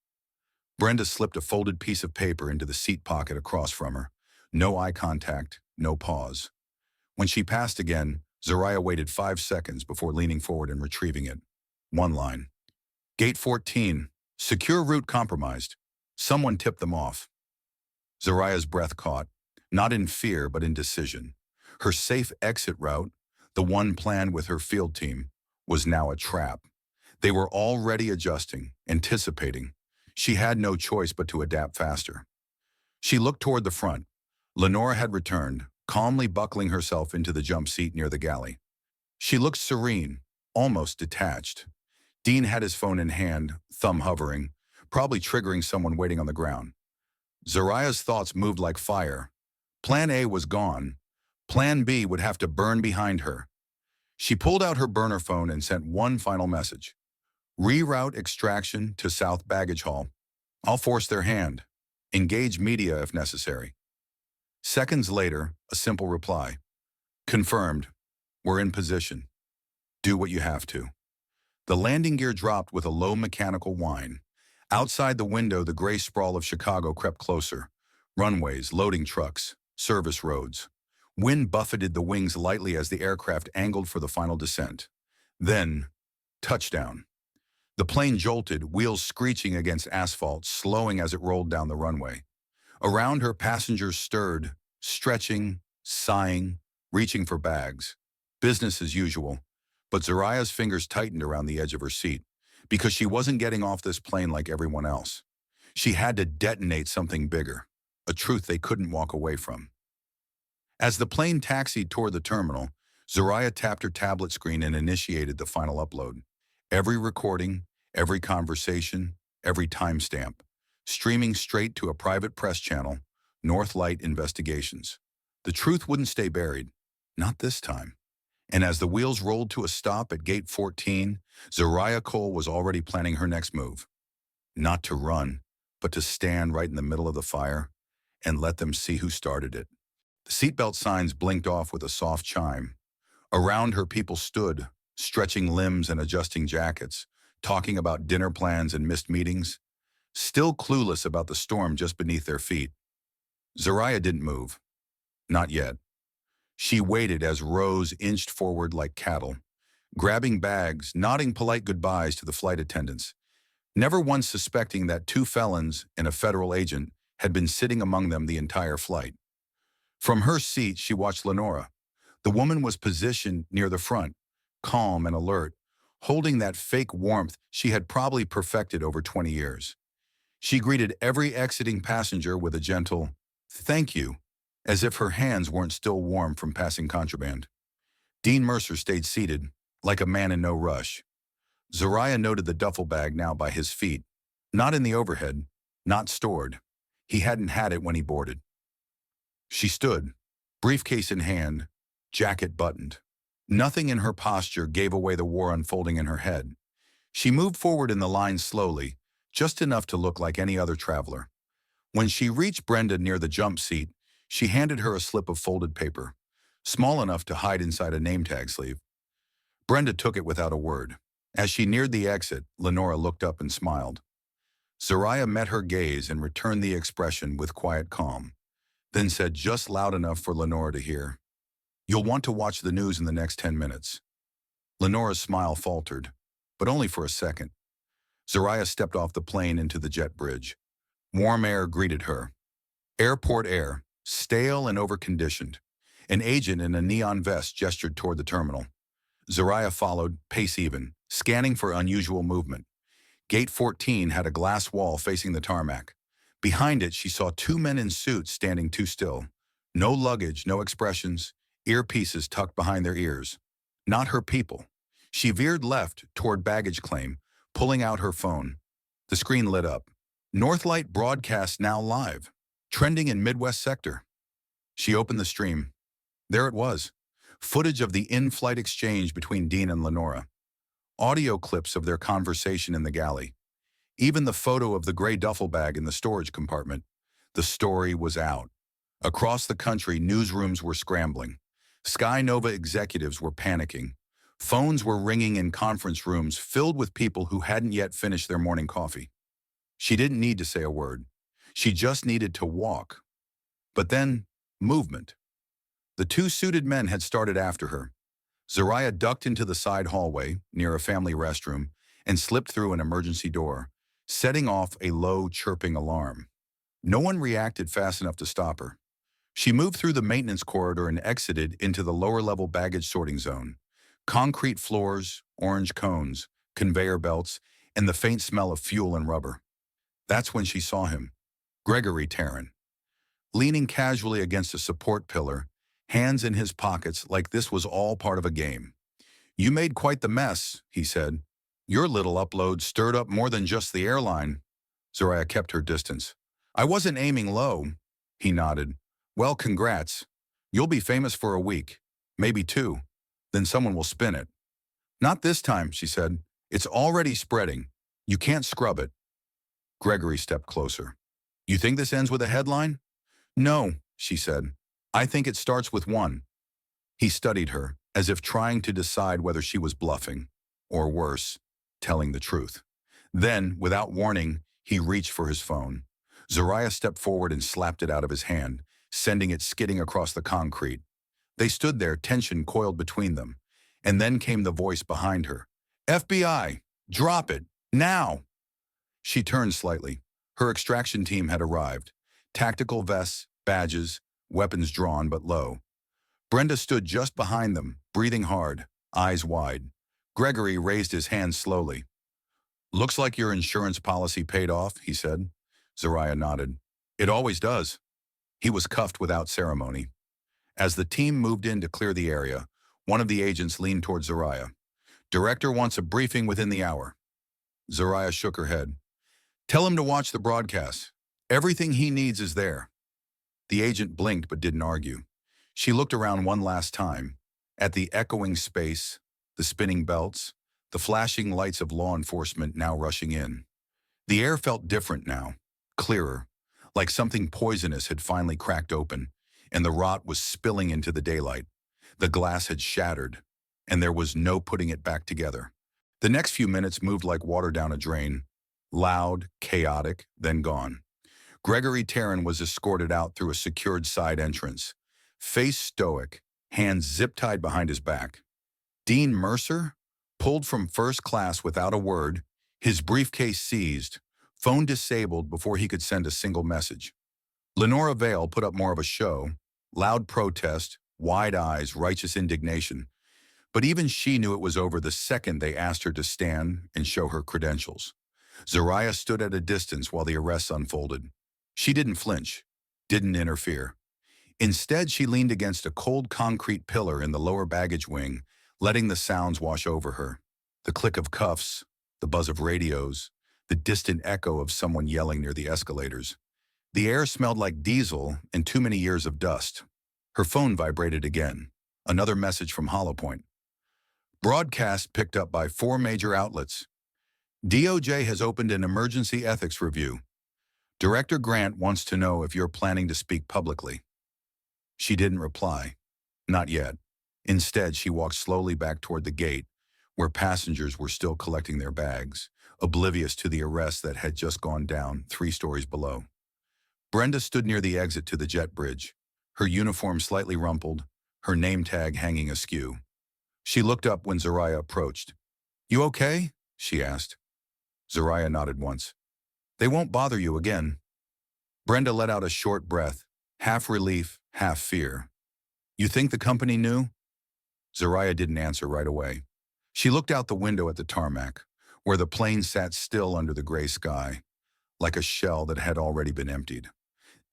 Brenda slipped a folded piece of paper into the seat pocket across from her. No eye contact, no pause. When she passed again, Zariah waited 5 seconds before leaning forward and retrieving it. One line. Gate 14. Secure route compromised. Someone tipped them off. Zariah's breath caught, not in fear but in decision. Her safe exit route, the one planned with her field team, was now a trap. They were already adjusting, anticipating. She had no choice but to adapt faster. She looked toward the front. Lenora had returned, calmly buckling herself into the jump seat near the galley. She looked serene, almost detached. Dean had his phone in hand, thumb hovering, probably triggering someone waiting on the ground. Zariah's thoughts moved like fire. Plan A was gone. Plan B would have to burn behind her. She pulled out her burner phone and sent one final message. Reroute extraction to South Baggage Hall. I'll force their hand. Engage media if necessary. Seconds later, a simple reply. Confirmed. We're in position. Do what you have to. The landing gear dropped with a low mechanical whine. Outside the window, the gray sprawl of Chicago crept closer. Runways, loading trucks, service roads. Wind buffeted the wings lightly as the aircraft angled for the final descent. Then, touchdown. The plane jolted, wheels screeching against asphalt, slowing as it rolled down the runway. Around her, passengers stirred, stretching, sighing, reaching for bags. Business as usual, but Zariah's fingers tightened around the edge of her seat, because she wasn't getting off this plane like everyone else. She had to detonate something bigger, a truth they couldn't walk away from. As the plane taxied toward the terminal, Zariah tapped her tablet screen and initiated the final upload. Every recording, every conversation, every timestamp, streaming straight to a private press channel, Northlight Investigations. The truth wouldn't stay buried. Not this time. And as the wheels rolled to a stop at Gate 14, Zariah Cole was already planning her next move. Not to run, but to stand right in the middle of the fire and let them see who started it. The seatbelt signs blinked off with a soft chime. Around her, people stood, stretching limbs and adjusting jackets, talking about dinner plans and missed meetings, still clueless about the storm just beneath their feet. Zariah didn't move. Not yet. She waited as rows inched forward like cattle, grabbing bags, nodding polite goodbyes to the flight attendants, never once suspecting that two felons and a federal agent had been sitting among them the entire flight. From her seat, she watched Lenora. The woman was positioned near the front, calm and alert, holding that fake warmth she had probably perfected over 20 years. She greeted every exiting passenger with a gentle, "Thank you," as if her hands weren't still warm from passing contraband. Dean Mercer stayed seated, like a man in no rush. Zariah noted the duffel bag now by his feet, not in the overhead, not stored. He hadn't had it when he boarded. She stood, briefcase in hand, jacket buttoned. Nothing in her posture gave away the war unfolding in her head. She moved forward in the line slowly, just enough to look like any other traveler. When she reached Brenda near the jump seat, she handed her a slip of folded paper, small enough to hide inside a name tag sleeve. Brenda took it without a word. As she neared the exit, Lenora looked up and smiled. Zariah met her gaze and returned the expression with quiet calm, then said just loud enough for Lenora to hear, "You'll want to watch the news in the next 10 minutes. Lenora's smile faltered, but only for a second. Zariah stepped off the plane into the jet bridge. Warm air greeted her. Airport air, stale and overconditioned. An agent in a neon vest gestured toward the terminal. Zariah followed, pace even, scanning for unusual movement. Gate 14 had a glass wall facing the tarmac. Behind it, she saw two men in suits standing too still. No luggage, no expressions, earpieces tucked behind their ears. Not her people. She veered left toward baggage claim, pulling out her phone. The screen lit up. Northlight broadcast now live, trending in Midwest sector. She opened the stream. There it was. Footage of the in-flight exchange between Dean and Lenora. Audio clips of their conversation in the galley. Even the photo of the gray duffel bag in the storage compartment. The story was out. Across the country, newsrooms were scrambling. Sky Nova executives were panicking. Phones were ringing in conference rooms filled with people who hadn't yet finished their morning coffee. She didn't need to say a word. She just needed to walk. But then, movement. The two suited men had started after her. Zariah ducked into the side hallway, near a family restroom, and slipped through an emergency door, setting off a low, chirping alarm. No one reacted fast enough to stop her. She moved through the maintenance corridor and exited into the lower-level baggage sorting zone. Concrete floors, orange cones, conveyor belts, and the faint smell of fuel and rubber. That's when she saw him, Gregory Tarrant, leaning casually against a support pillar, hands in his pockets like this was all part of a game. "You made quite the mess," he said. "Your little upload stirred up more than just the airline." Zariah kept her distance. "I wasn't aiming low." He nodded. "Well, congrats. You'll be famous for a week, maybe two. Then someone will spin it." "Not this time," she said. "It's already spreading. You can't scrub it." Gregory stepped closer. "You think this ends with a headline?" "No," she said. "I think it starts with one." He studied her, as if trying to decide whether she was bluffing, or worse, telling the truth. Then, without warning, he reached for his phone. Zariah stepped forward and slapped it out of his hand, sending it skidding across the concrete. They stood there, tension coiled between them. And then came the voice behind her. "FBI, drop it, now!" She turned slightly. Her extraction team had arrived. Tactical vests, badges, weapons drawn but low. Brenda stood just behind them, breathing hard, eyes wide. Gregory raised his hand slowly. "Looks like your insurance policy paid off," he said. Zariah nodded. "It always does." He was cuffed without ceremony. As the team moved in to clear the area, one of the agents leaned toward Zariah. "Director wants a briefing within the hour." Zariah shook her head. "Tell him to watch the broadcast. Everything he needs is there." The agent blinked but didn't argue. She looked around one last time, at the echoing space, the spinning belts, the flashing lights of law enforcement now rushing in. The air felt different now, clearer, like something poisonous had finally cracked open, and the rot was spilling into the daylight. The glass had shattered, and there was no putting it back together. The next few minutes moved like water down a drain, loud, chaotic, then gone. Gregory Tarrant was escorted out through a secured side entrance, face stoic, hands zip-tied behind his back. Dean Mercer? pulled from first class without a word, his briefcase seized, phone disabled before he could send a single message. Lenora Vale put up more of a show, loud protest, wide eyes, righteous indignation. But even she knew it was over the second they asked her to stand and show her credentials. Zariah stood at a distance while the arrests unfolded. She didn't flinch, didn't interfere. Instead, she leaned against a cold concrete pillar in the lower baggage wing, letting the sounds wash over her. The click of cuffs, the buzz of radios, the distant echo of someone yelling near the escalators. The air smelled like diesel and too many years of dust. Her phone vibrated again. Another message from Hollow Point. Broadcast picked up by 4 major outlets. DOJ has opened an emergency ethics review. Director Grant wants to know if you're planning to speak publicly. She didn't reply. Not yet. Instead, she walked slowly back toward the gate, where passengers were still collecting their bags, oblivious to the arrest that had just gone down 3 stories below. Brenda stood near the exit to the jet bridge, her uniform slightly rumpled, her name tag hanging askew. She looked up when Zariah approached. "You okay?" she asked. Zariah nodded once. "They won't bother you again." Brenda let out a short breath, half relief, half fear. "You think the company knew?" Zariah didn't answer right away. She looked out the window at the tarmac, where the plane sat still under the gray sky, like a shell that had already been emptied.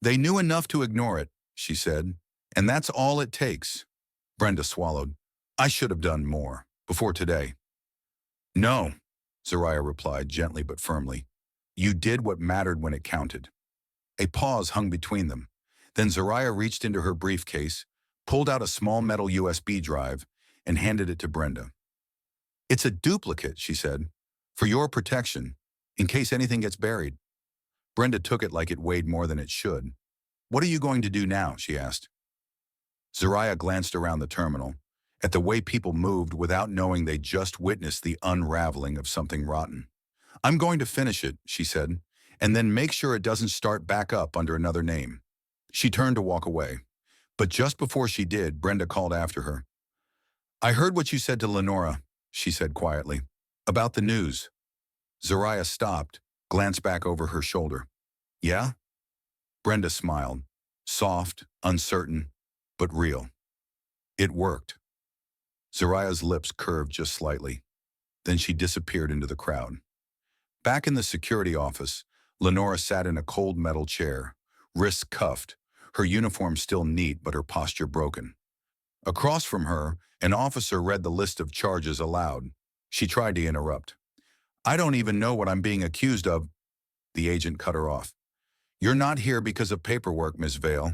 "They knew enough to ignore it," she said, "and that's all it takes." Brenda swallowed. "I should have done more, before today." "No," Zariah replied gently but firmly. "You did what mattered when it counted." A pause hung between them. Then Zariah reached into her briefcase, pulled out a small metal USB drive, and handed it to Brenda. "It's a duplicate," she said, "for your protection, in case anything gets buried." Brenda took it like it weighed more than it should. "What are you going to do now?" she asked. Zariah glanced around the terminal, at the way people moved without knowing they just witnessed the unraveling of something rotten. "I'm going to finish it," she said, "and then make sure it doesn't start back up under another name." She turned to walk away, but just before she did, Brenda called after her. "I heard what you said to Lenora," she said quietly, "about the news." Zariah stopped, glanced back over her shoulder. "Yeah?" Brenda smiled, soft, uncertain, but real. "It worked." Zariah's lips curved just slightly. Then she disappeared into the crowd. Back in the security office, Lenora sat in a cold metal chair, wrists cuffed, her uniform still neat but her posture broken. Across from her, an officer read the list of charges aloud. She tried to interrupt. "I don't even know what I'm being accused of." The agent cut her off. "You're not here because of paperwork, Miss Vale.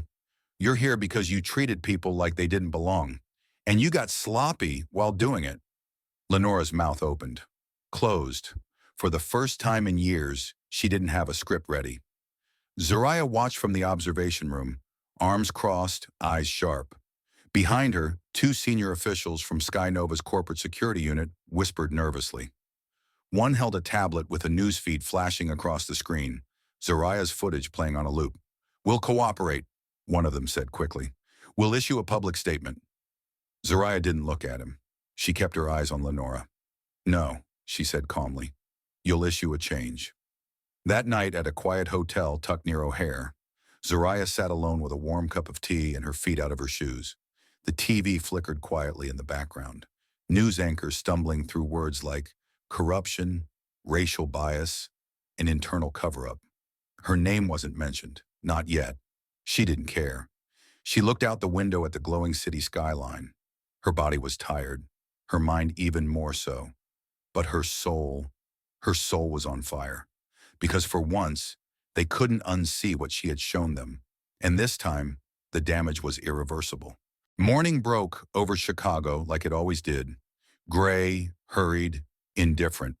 You're here because you treated people like they didn't belong. And you got sloppy while doing it." Lenora's mouth opened, closed. For the first time in years, she didn't have a script ready. Zariah watched from the observation room, arms crossed, eyes sharp. Behind her, 2 senior officials from Skynova's corporate security unit whispered nervously. One held a tablet with a newsfeed flashing across the screen, Zariah's footage playing on a loop. "We'll cooperate," one of them said quickly. "We'll issue a public statement." Zariah didn't look at him. She kept her eyes on Lenora. "No," she said calmly. "You'll issue a change." That night at a quiet hotel tucked near O'Hare, Zariah sat alone with a warm cup of tea and her feet out of her shoes. The TV flickered quietly in the background, news anchors stumbling through words like corruption, racial bias, and internal cover-up. Her name wasn't mentioned, not yet. She didn't care. She looked out the window at the glowing city skyline. Her body was tired, her mind even more so. But her soul was on fire. Because for once, they couldn't unsee what she had shown them. And this time, the damage was irreversible. Morning broke over Chicago like it always did. Gray, hurried, indifferent.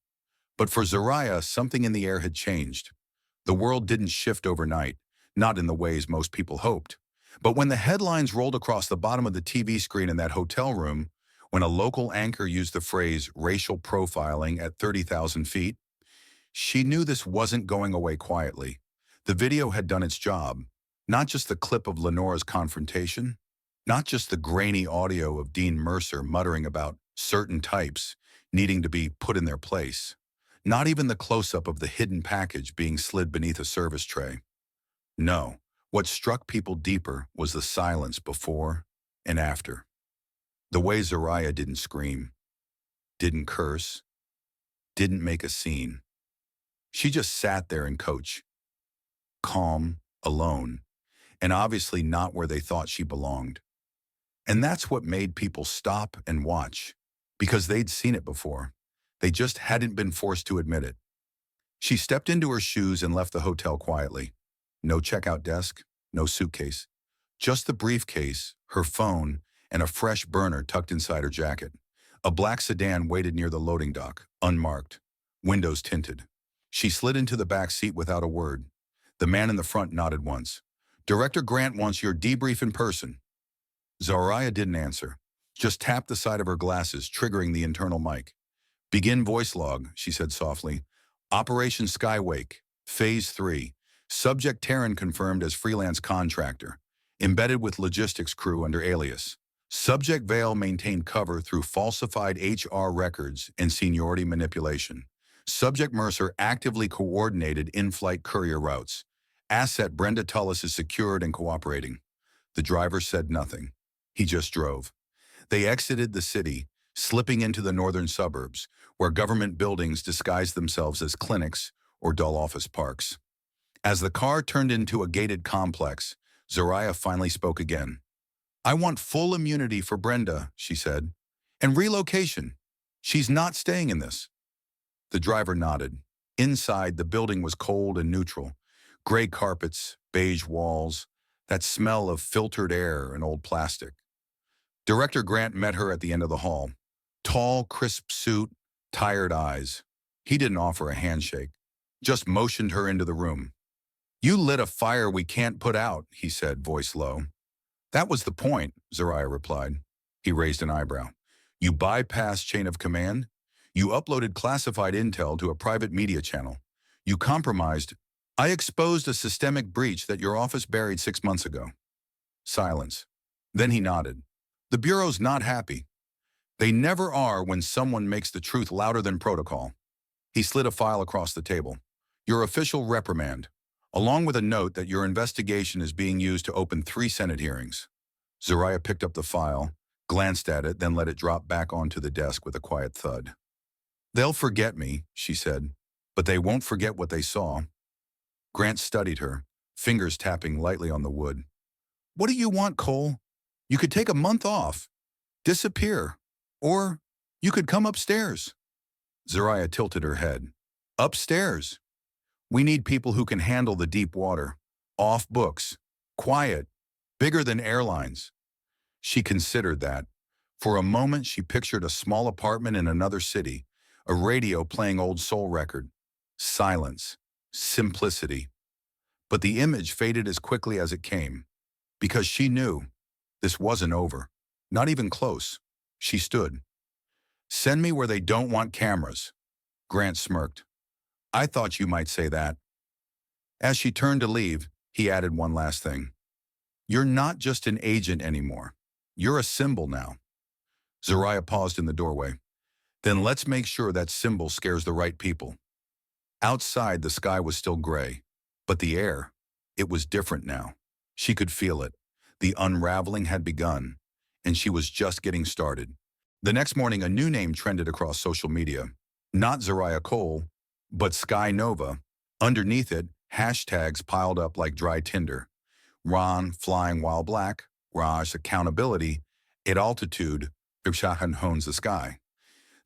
But for Zariah, something in the air had changed. The world didn't shift overnight, not in the ways most people hoped. But when the headlines rolled across the bottom of the TV screen in that hotel room, when a local anchor used the phrase racial profiling at 30,000 feet, she knew this wasn't going away quietly. The video had done its job. Not just the clip of Lenora's confrontation, not just the grainy audio of Dean Mercer muttering about certain types. needing to be put in their place. Not even the close-up of the hidden package being slid beneath a service tray. No, what struck people deeper was the silence before and after. The way Zariah didn't scream, didn't curse, didn't make a scene. She just sat there and coach, calm, alone, and obviously not where they thought she belonged. And that's what made people stop and watch, because they'd seen it before. They just hadn't been forced to admit it. She stepped into her shoes and left the hotel quietly. No checkout desk, no suitcase. Just the briefcase, her phone, and a fresh burner tucked inside her jacket. A black sedan waited near the loading dock, unmarked, windows tinted. She slid into the back seat without a word. The man in the front nodded once. "Director Grant wants your debrief in person." Zariah didn't answer, just tapped the side of her glasses, triggering the internal mic. "Begin voice log," she said softly. "Operation Skywake, Phase 3. Subject Terran confirmed as freelance contractor. Embedded with logistics crew under alias. Subject Vale maintained cover through falsified HR records and seniority manipulation. Subject Mercer actively coordinated in-flight courier routes. Asset Brenda Tullis is secured and cooperating." The driver said nothing. He just drove. They exited the city, slipping into the northern suburbs, where government buildings disguised themselves as clinics or dull office parks. As the car turned into a gated complex, Zariah finally spoke again. "I want full immunity for Brenda," she said. "And relocation. She's not staying in this." The driver nodded. Inside, the building was cold and neutral. Gray carpets, beige walls, that smell of filtered air and old plastic. Director Grant met her at the end of the hall. Tall, crisp suit, tired eyes. He didn't offer a handshake, just motioned her into the room. "You lit a fire we can't put out," he said, voice low. "That was the point," Zariah replied. He raised an eyebrow. "You bypassed chain of command? You uploaded classified intel to a private media channel. You compromised. I exposed a systemic breach that your office buried 6 months ago." Silence. Then he nodded. "The Bureau's not happy. They never are when someone makes the truth louder than protocol." He slid a file across the table. "Your official reprimand, along with a note that your investigation is being used to open 3 Senate hearings." Zariah picked up the file, glanced at it, then let it drop back onto the desk with a quiet thud. "They'll forget me," she said, "but they won't forget what they saw." Grant studied her, fingers tapping lightly on the wood. "What do you want, Cole? You could take a month off, disappear, or you could come upstairs." Zariah tilted her head. "Upstairs. We need people who can handle the deep water, off books, quiet, bigger than airlines." She considered that. For a moment, she pictured a small apartment in another city, a radio playing old soul record. Silence. Simplicity. But the image faded as quickly as it came, because she knew this wasn't over. Not even close. She stood. "Send me where they don't want cameras." Grant smirked. "I thought you might say that." As she turned to leave, he added one last thing. "You're not just an agent anymore. You're a symbol now." Zariah paused in the doorway. "Then let's make sure that symbol scares the right people." Outside, the sky was still gray, but the air, it was different now. She could feel it. The unraveling had begun, and she was just getting started. The next morning, a new name trended across social media. Not Zariah Cole, but Sky Nova. Underneath it, hashtags piled up like dry tinder. Ron, flying while black. Raj, accountability. At altitude, Birshahan hones the sky.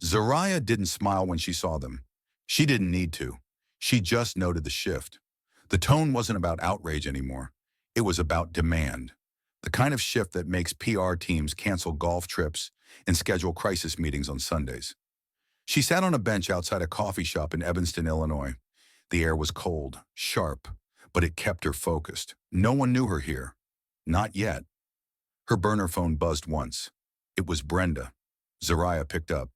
Zariah didn't smile when she saw them. She didn't need to. She just noted the shift. The tone wasn't about outrage anymore. It was about demand. The kind of shift that makes PR teams cancel golf trips and schedule crisis meetings on Sundays. She sat on a bench outside a coffee shop in Evanston, Illinois. The air was cold, sharp, but it kept her focused. No one knew her here. Not yet. Her burner phone buzzed once. It was Brenda. Zariah picked up.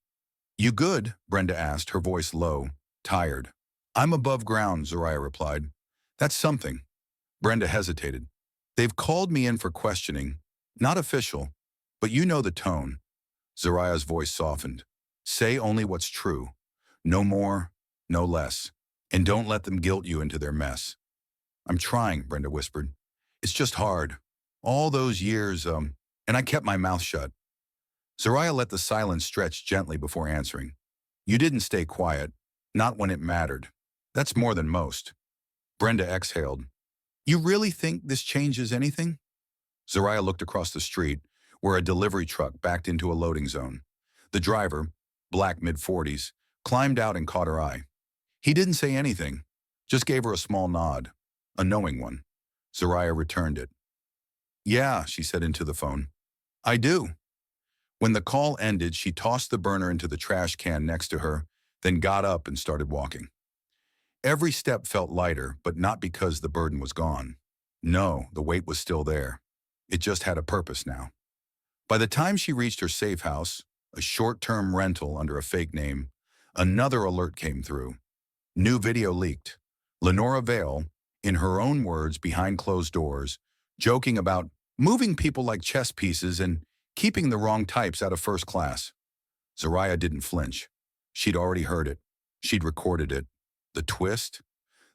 "You good?" Brenda asked, her voice low, tired. "I'm above ground," Zariah replied. "That's something." Brenda hesitated. "They've called me in for questioning. Not official, but you know the tone." Zariah's voice softened. Say only what's true. No more, no less. And don't let them guilt you into their mess. I'm trying, Brenda whispered. It's just hard. All those years, and I kept my mouth shut. Zariah let the silence stretch gently before answering. You didn't stay quiet. Not when it mattered. That's more than most. Brenda exhaled. You really think this changes anything? Zariah looked across the street, where a delivery truck backed into a loading zone. The driver, black mid-40s, climbed out and caught her eye. He didn't say anything, just gave her a small nod, a knowing one. Zariah returned it. Yeah, she said into the phone. I do. When the call ended, she tossed the burner into the trash can next to her, then got up and started walking. Every step felt lighter, but not because the burden was gone. No, the weight was still there. It just had a purpose now. By the time she reached her safe house, a short-term rental under a fake name, another alert came through. New video leaked. Lenora Vale, in her own words behind closed doors, joking about moving people like chess pieces and keeping the wrong types out of first class. Zariah didn't flinch. She'd already heard it. She'd recorded it. The twist?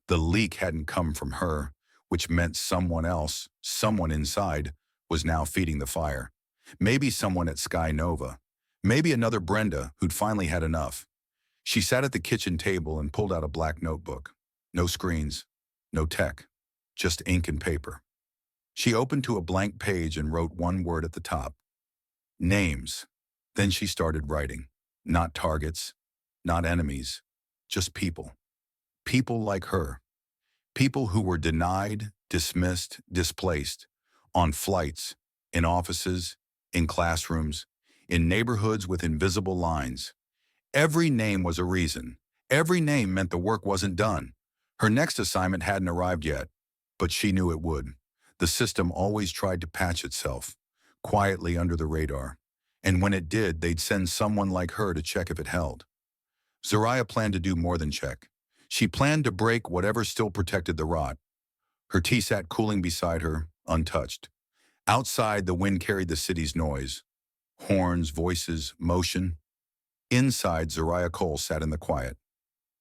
The leak hadn't come from her, which meant someone else, someone inside, was now feeding the fire. Maybe someone at Sky Nova. Maybe another Brenda who'd finally had enough. She sat at the kitchen table and pulled out a black notebook. No screens, no tech, just ink and paper. She opened to a blank page and wrote one word at the top. Names. Then she started writing. Not targets, not enemies, just people. People like her. People who were denied, dismissed, displaced, on flights, in offices, in classrooms, in neighborhoods with invisible lines. Every name was a reason. Every name meant the work wasn't done. Her next assignment hadn't arrived yet, but she knew it would. The system always tried to patch itself, quietly under the radar. And when it did, they'd send someone like her to check if it held. Zariah planned to do more than check. She planned to break whatever still protected the rot. Her tea sat cooling beside her, untouched. Outside, the wind carried the city's noise. Horns, voices, motion. Inside, Zariah Cole sat in the quiet.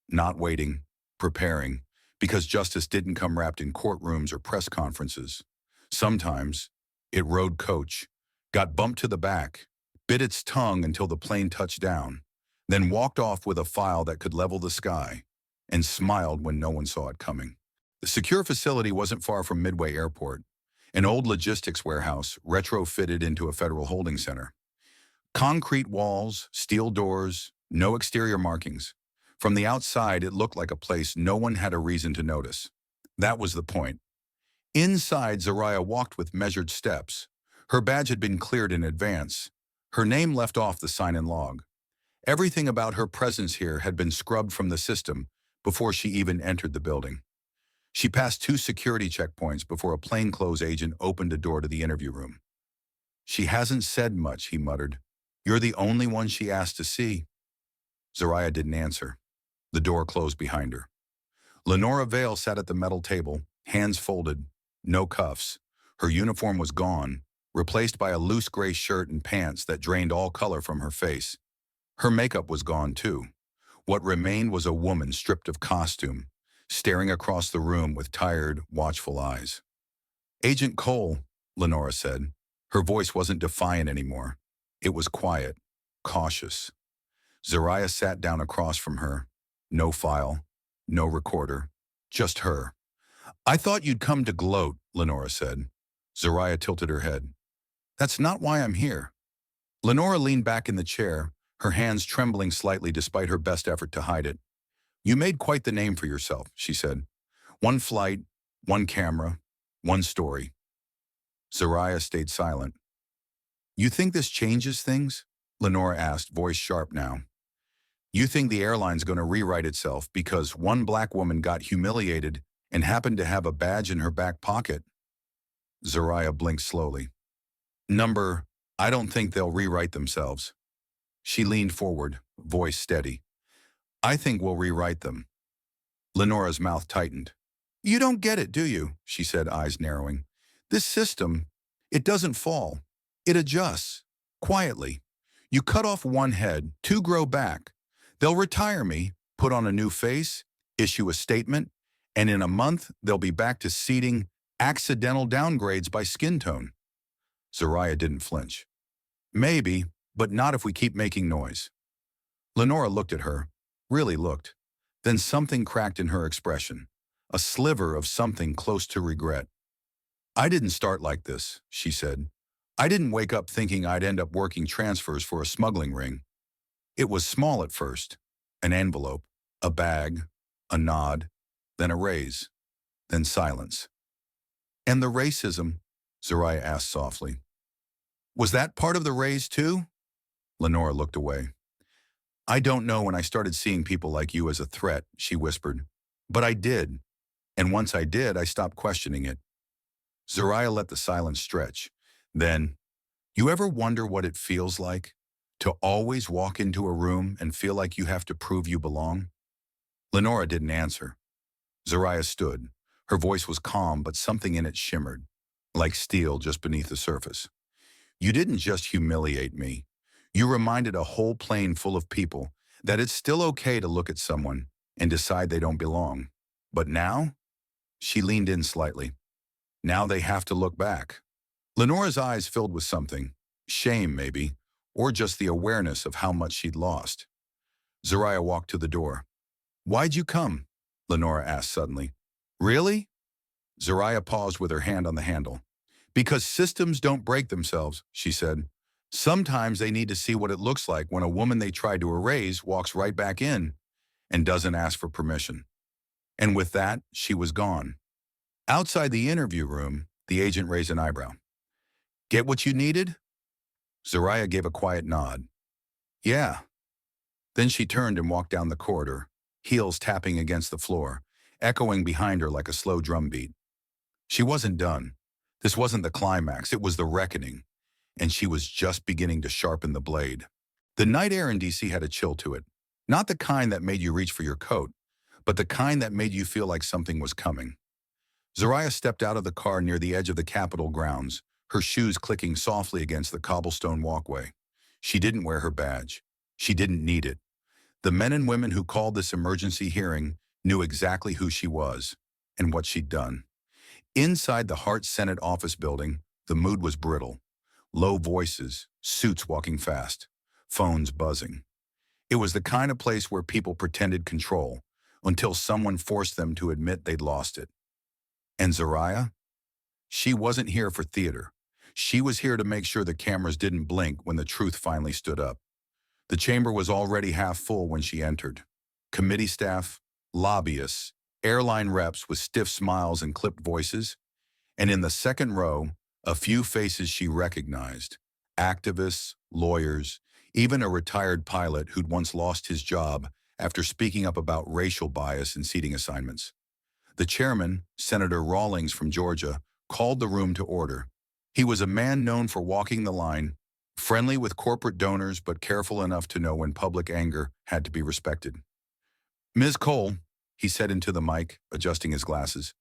Not waiting, preparing, because justice didn't come wrapped in courtrooms or press conferences. Sometimes, it rode coach, got bumped to the back, bit its tongue until the plane touched down, then walked off with a file that could level the sky, and smiled when no one saw it coming. The secure facility wasn't far from Midway Airport, an old logistics warehouse retrofitted into a federal holding center. Concrete walls, steel doors, no exterior markings. From the outside, it looked like a place no one had a reason to notice. That was the point. Inside, Zariah walked with measured steps. Her badge had been cleared in advance. Her name left off the sign-in log. Everything about her presence here had been scrubbed from the system before she even entered the building. She passed 2 security checkpoints before a plainclothes agent opened a door to the interview room. She hasn't said much, he muttered. You're the only one she asked to see. Zariah didn't answer. The door closed behind her. Lenora Vale sat at the metal table, hands folded, no cuffs. Her uniform was gone, replaced by a loose gray shirt and pants that drained all color from her face. Her makeup was gone too. What remained was a woman stripped of costume, staring across the room with tired, watchful eyes. Agent Cole, Lenora said. Her voice wasn't defiant anymore. It was quiet, cautious. Zariah sat down across from her. No file, no recorder, just her. I thought you'd come to gloat, Lenora said. Zariah tilted her head. That's not why I'm here. Lenora leaned back in the chair, her hands trembling slightly despite her best effort to hide it. You made quite the name for yourself, she said. One flight, one camera, one story. Zariah stayed silent. You think this changes things? Lenora asked, voice sharp now. You think the airline's going to rewrite itself because one black woman got humiliated and happened to have a badge in her back pocket? Zariah blinked slowly. I don't think they'll rewrite themselves. She leaned forward, voice steady. I think we'll rewrite them. Lenora's mouth tightened. You don't get it, do you? She said, eyes narrowing. This system, it doesn't fall. It adjusts, quietly. You cut off one head, two grow back. They'll retire me, put on a new face, issue a statement, and in a month they'll be back to seeding accidental downgrades by skin tone. Zariah didn't flinch. Maybe, but not if we keep making noise. Lenora looked at her, really looked. Then something cracked in her expression, a sliver of something close to regret. I didn't start like this, she said. I didn't wake up thinking I'd end up working transfers for a smuggling ring. It was small at first, an envelope, a bag, a nod, then a raise, then silence. And the racism, Zariah asked softly. Was that part of the raise too? Lenora looked away. I don't know when I started seeing people like you as a threat, she whispered. But I did. And once I did, I stopped questioning it. Zariah let the silence stretch. Then, you ever wonder what it feels like to always walk into a room and feel like you have to prove you belong? Lenora didn't answer. Zariah stood. Her voice was calm, but something in it shimmered, like steel just beneath the surface. You didn't just humiliate me. You reminded a whole plane full of people that it's still okay to look at someone and decide they don't belong. But now? She leaned in slightly. Now they have to look back. Lenora's eyes filled with something, shame maybe, or just the awareness of how much she'd lost. Zariah walked to the door. Why'd you come? Lenora asked suddenly. Really? Zariah paused with her hand on the handle. Because systems don't break themselves, she said. Sometimes they need to see what it looks like when a woman they tried to erase walks right back in and doesn't ask for permission. And with that, she was gone. Outside the interview room, the agent raised an eyebrow. Get what you needed? Zariah gave a quiet nod. Yeah. Then she turned and walked down the corridor, heels tapping against the floor, echoing behind her like a slow drum beat. She wasn't done. This wasn't the climax, it was the reckoning, and she was just beginning to sharpen the blade. The night air in D.C. had a chill to it, not the kind that made you reach for your coat, but the kind that made you feel like something was coming. Zariah stepped out of the car near the edge of the Capitol grounds, her shoes clicking softly against the cobblestone walkway. She didn't wear her badge. She didn't need it. The men and women who called this emergency hearing knew exactly who she was and what she'd done. Inside the Hart Senate office building, the mood was brittle. Low voices, suits walking fast, phones buzzing. It was the kind of place where people pretended control until someone forced them to admit they'd lost it. And Zariah? She wasn't here for theater. She was here to make sure the cameras didn't blink when the truth finally stood up. The chamber was already half full when she entered. Committee staff, lobbyists, airline reps with stiff smiles and clipped voices, and in the second row, a few faces she recognized. Activists, lawyers, even a retired pilot who'd once lost his job after speaking up about racial bias in seating assignments. The chairman, Senator Rawlings from Georgia, called the room to order. He was a man known for walking the line, friendly with corporate donors but careful enough to know when public anger had to be respected. Ms. Cole, he said into the mic, adjusting his glasses,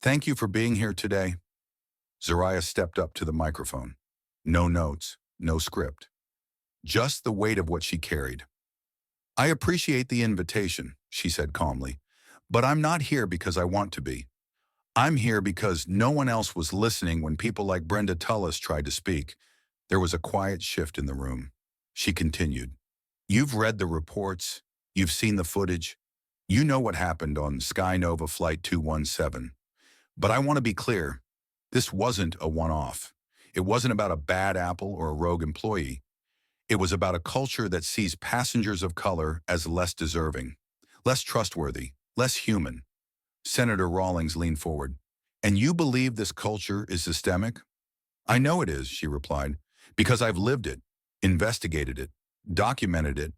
thank you for being here today. Zariah stepped up to the microphone. No notes, no script. Just the weight of what she carried. I appreciate the invitation, she said calmly, but I'm not here because I want to be. I'm here because no one else was listening when people like Brenda Tullis tried to speak. There was a quiet shift in the room. She continued, you've read the reports, you've seen the footage, you know what happened on Sky Nova Flight 217. But I want to be clear, this wasn't a one-off. It wasn't about a bad apple or a rogue employee. It was about a culture that sees passengers of color as less deserving, less trustworthy, less human. Senator Rawlings leaned forward. And you believe this culture is systemic? I know it is, she replied, because I've lived it, investigated it, documented it,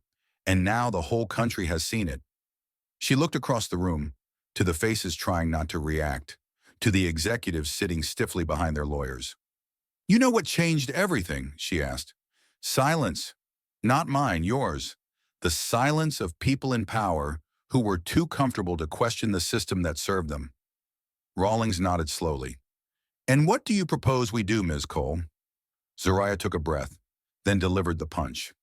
and now the whole country has seen it. She looked across the room, to the faces trying not to react, to the executives sitting stiffly behind their lawyers. You know what changed everything? She asked. Silence. Not mine, yours. The silence of people in power who were too comfortable to question the system that served them. Rawlings nodded slowly. And what do you propose we do, Ms. Cole? Zariah took a breath, then delivered the punch.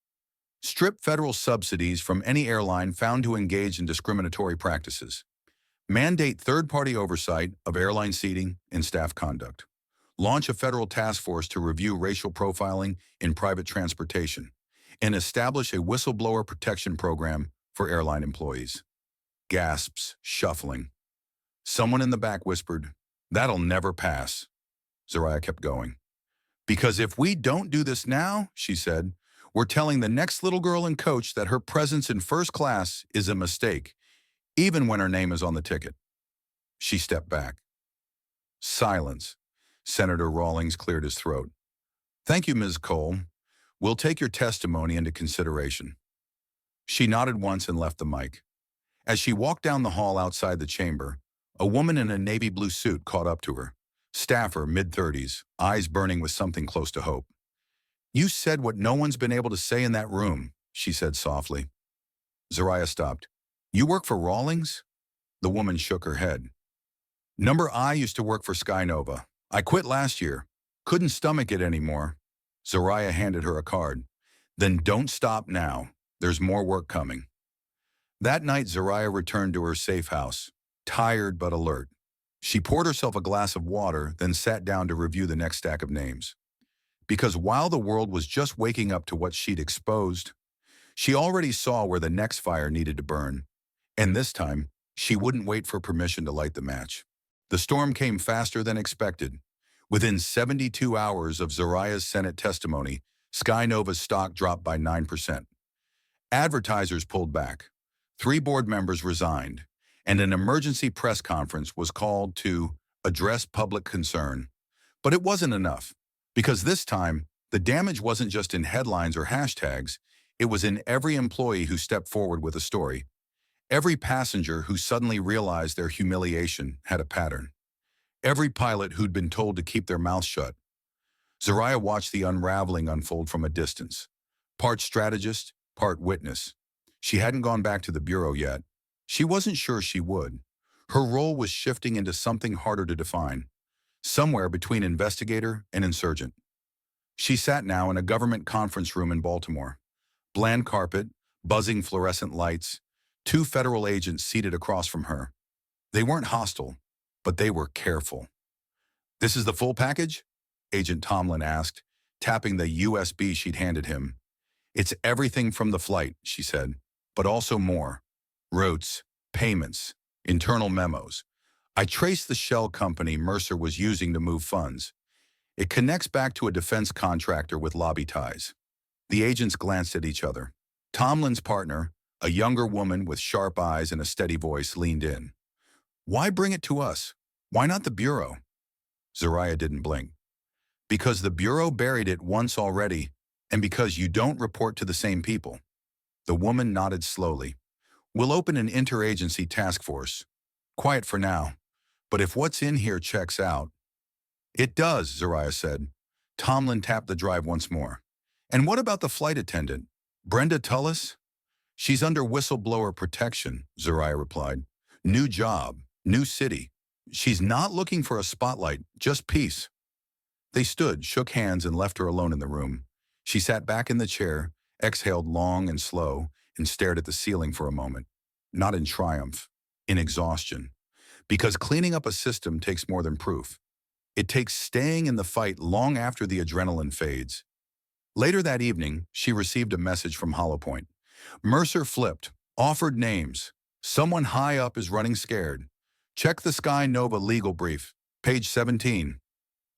Strip federal subsidies from any airline found to engage in discriminatory practices. Mandate third-party oversight of airline seating and staff conduct. Launch a federal task force to review racial profiling in private transportation. And establish a whistleblower protection program for airline employees. Gasps, shuffling. Someone in the back whispered, "That'll never pass." Zariah kept going. "Because if we don't do this now," she said, "we're telling the next little girl in coach that her presence in first class is a mistake, even when her name is on the ticket." She stepped back. Silence. Senator Rawlings cleared his throat. "Thank you, Ms. Cole. We'll take your testimony into consideration." She nodded once and left the mic. As she walked down the hall outside the chamber, a woman in a navy blue suit caught up to her. Staffer, mid-30s, eyes burning with something close to hope. "You said what no one's been able to say in that room," she said softly. Zariah stopped. "You work for Rawlings?" The woman shook her head. "Number I used to work for Skynova. I quit last year. Couldn't stomach it anymore." Zariah handed her a card. "Then don't stop now. There's more work coming." That night, Zariah returned to her safe house, tired but alert. She poured herself a glass of water, then sat down to review the next stack of names. Because while the world was just waking up to what she'd exposed, she already saw where the next fire needed to burn. And this time, she wouldn't wait for permission to light the match. The storm came faster than expected. Within 72 hours of Zariah's Senate testimony, Skynova's stock dropped by 9%. Advertisers pulled back. 3 board members resigned, and an emergency press conference was called to address public concern. But it wasn't enough, because this time, the damage wasn't just in headlines or hashtags, it was in every employee who stepped forward with a story. Every passenger who suddenly realized their humiliation had a pattern. Every pilot who'd been told to keep their mouth shut. Zariah watched the unraveling unfold from a distance. Part strategist, part witness. She hadn't gone back to the bureau yet. She wasn't sure she would. Her role was shifting into something harder to define. Somewhere between investigator and insurgent. She sat now in a government conference room in Baltimore. Bland carpet, buzzing fluorescent lights, 2 federal agents seated across from her. They weren't hostile, but they were careful. "This is the full package?" Agent Tomlin asked, tapping the USB she'd handed him. "It's everything from the flight," she said, "but also more. Routes, payments, internal memos. I traced the shell company Mercer was using to move funds. It connects back to a defense contractor with lobby ties." The agents glanced at each other. Tomlin's partner, a younger woman with sharp eyes and a steady voice, leaned in. "Why bring it to us? Why not the Bureau?" Zariah didn't blink. "Because the Bureau buried it once already, and because you don't report to the same people." The woman nodded slowly. "We'll open an interagency task force. Quiet for now. But if what's in here checks out—" "It does," Zariah said. Tomlin tapped the drive once more. "And what about the flight attendant? Brenda Tullis?" "She's under whistleblower protection," Zariah replied. "New job, new city. She's not looking for a spotlight, just peace." They stood, shook hands, and left her alone in the room. She sat back in the chair, exhaled long and slow, and stared at the ceiling for a moment. Not in triumph, in exhaustion. Because cleaning up a system takes more than proof. It takes staying in the fight long after the adrenaline fades. Later that evening, she received a message from Hollowpoint. Mercer flipped, offered names. Someone high up is running scared. Check the Skynova legal brief, page 17.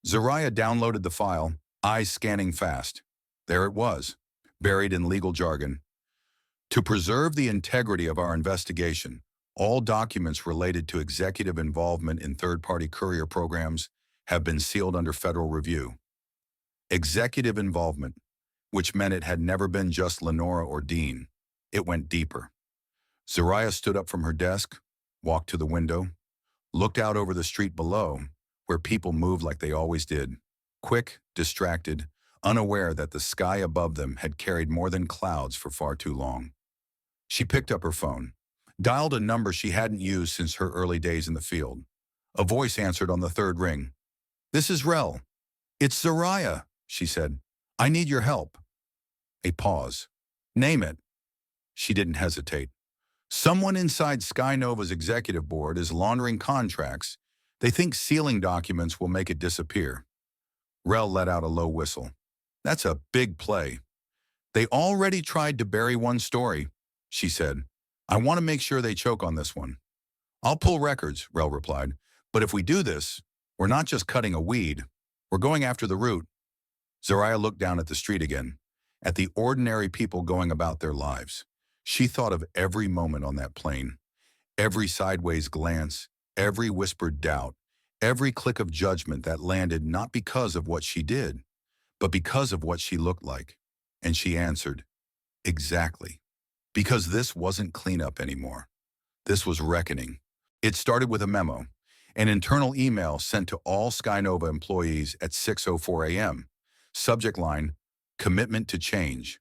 Zariah downloaded the file, eyes scanning fast. There it was, buried in legal jargon. "To preserve the integrity of our investigation, all documents related to executive involvement in third-party courier programs have been sealed under federal review." Executive involvement, which meant it had never been just Lenora or Dean. It went deeper. Zariah stood up from her desk, walked to the window, looked out over the street below, where people moved like they always did, quick, distracted, unaware that the sky above them had carried more than clouds for far too long. She picked up her phone, dialed a number she hadn't used since her early days in the field. A voice answered on the 3rd ring. "This is Rel." "It's Zariah," she said. "I need your help." A pause. Name it. She didn't hesitate. Someone inside Skynova's executive board is laundering contracts. They think sealing documents will make it disappear. Rel let out a low whistle. That's a big play. They already tried to bury one story, she said. I want to make sure they choke on this one. I'll pull records, Rel replied. But if we do this, we're not just cutting a weed. We're going after the root. Zariah looked down at the street again, at the ordinary people going about their lives. She thought of every moment on that plane, every sideways glance, every whispered doubt, every click of judgment that landed not because of what she did, but because of what she looked like. And she answered, exactly. Because this wasn't cleanup anymore. This was reckoning. It started with a memo, an internal email sent to all Skynova employees at 6:04 a.m. Subject line, commitment to change.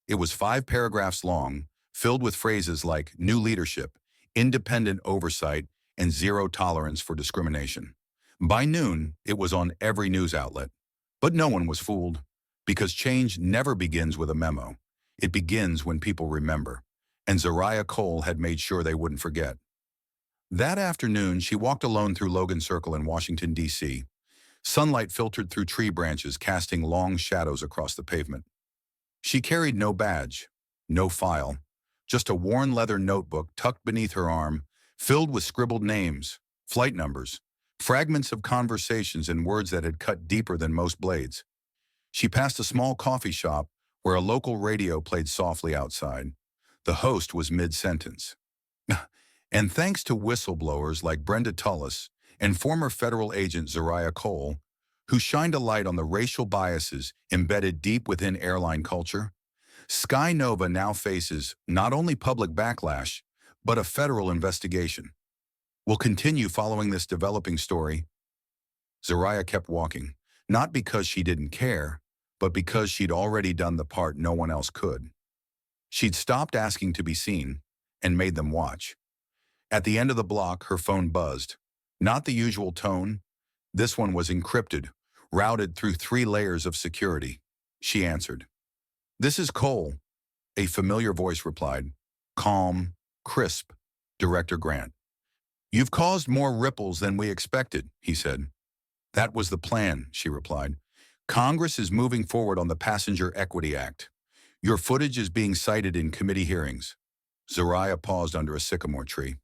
It was 5 paragraphs long, filled with phrases like new leadership, independent oversight, and zero tolerance for discrimination. By noon, it was on every news outlet. But no one was fooled, because change never begins with a memo. It begins when people remember, and Zariah Cole had made sure they wouldn't forget. That afternoon, she walked alone through Logan Circle in Washington, D.C. Sunlight filtered through tree branches, casting long shadows across the pavement. She carried no badge, no file, just a worn leather notebook tucked beneath her arm, filled with scribbled names, flight numbers, fragments of conversations and words that had cut deeper than most blades. She passed a small coffee shop where a local radio played softly outside. The host was mid-sentence. And thanks to whistleblowers like Brenda Tullis and former federal agent Zariah Cole, who shined a light on the racial biases embedded deep within airline culture, Skynova now faces not only public backlash, but a federal investigation. We'll continue following this developing story. Zariah kept walking, not because she didn't care, but because she'd already done the part no one else could. She'd stopped asking to be seen and made them watch. At the end of the block, her phone buzzed. Not the usual tone. This one was encrypted, routed through 3 layers of security. She answered. This is Cole, a familiar voice replied. Calm, crisp, Director Grant. You've caused more ripples than we expected, he said. That was the plan, she replied. Congress is moving forward on the Passenger Equity Act. Your footage is being cited in committee hearings. Zariah paused under a sycamore tree.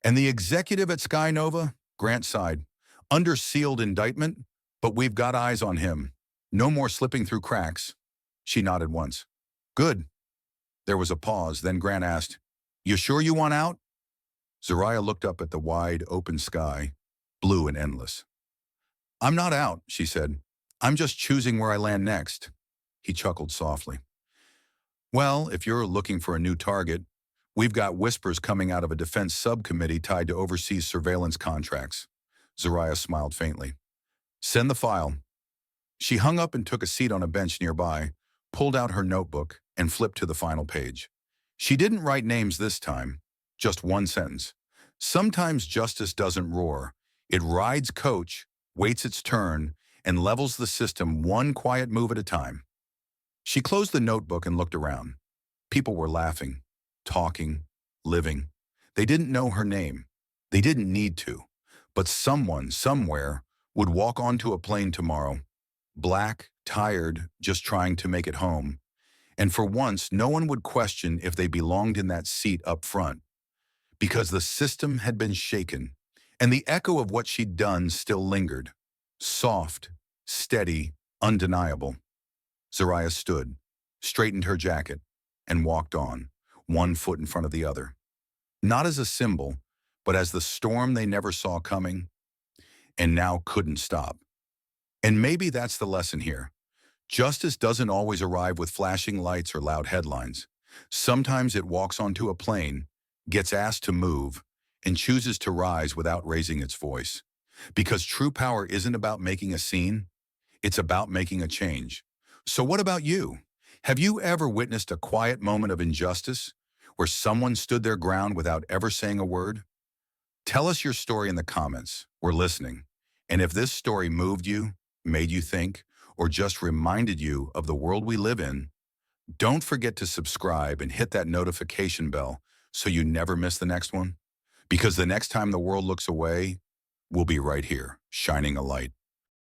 And the executive at Skynova? Grant sighed. Under sealed indictment, but we've got eyes on him. No more slipping through cracks. She nodded once. Good. There was a pause, then Grant asked, You sure you want out? Zariah looked up at the wide, open sky, blue and endless. I'm not out, she said. I'm just choosing where I land next. He chuckled softly. Well, if you're looking for a new target, we've got whispers coming out of a defense subcommittee tied to overseas surveillance contracts. Zariah smiled faintly. Send the file. She hung up and took a seat on a bench nearby, pulled out her notebook, and flipped to the final page. She didn't write names this time, just one sentence. Sometimes justice doesn't roar. It rides coach, waits its turn, and levels the system one quiet move at a time. She closed the notebook and looked around. People were laughing, talking, living. They didn't know her name. They didn't need to. But someone, somewhere, would walk onto a plane tomorrow, black, tired, just trying to make it home. And for once, no one would question if they belonged in that seat up front. Because the system had been shaken, and the echo of what she'd done still lingered. Soft, steady, undeniable. Zariah stood, straightened her jacket, and walked on, one foot in front of the other. Not as a symbol, but as the storm they never saw coming, and now couldn't stop. And maybe that's the lesson here. Justice doesn't always arrive with flashing lights or loud headlines. Sometimes it walks onto a plane, gets asked to move, and chooses to rise without raising its voice. Because true power isn't about making a scene, it's about making a change. So what about you? Have you ever witnessed a quiet moment of injustice where someone stood their ground without ever saying a word? Tell us your story in the comments. We're listening. And if this story moved you, made you think, or just reminded you of the world we live in, Don't forget to subscribe and hit that notification bell so you never miss the next one. Because the next time the world looks away, we'll be right here, shining a light.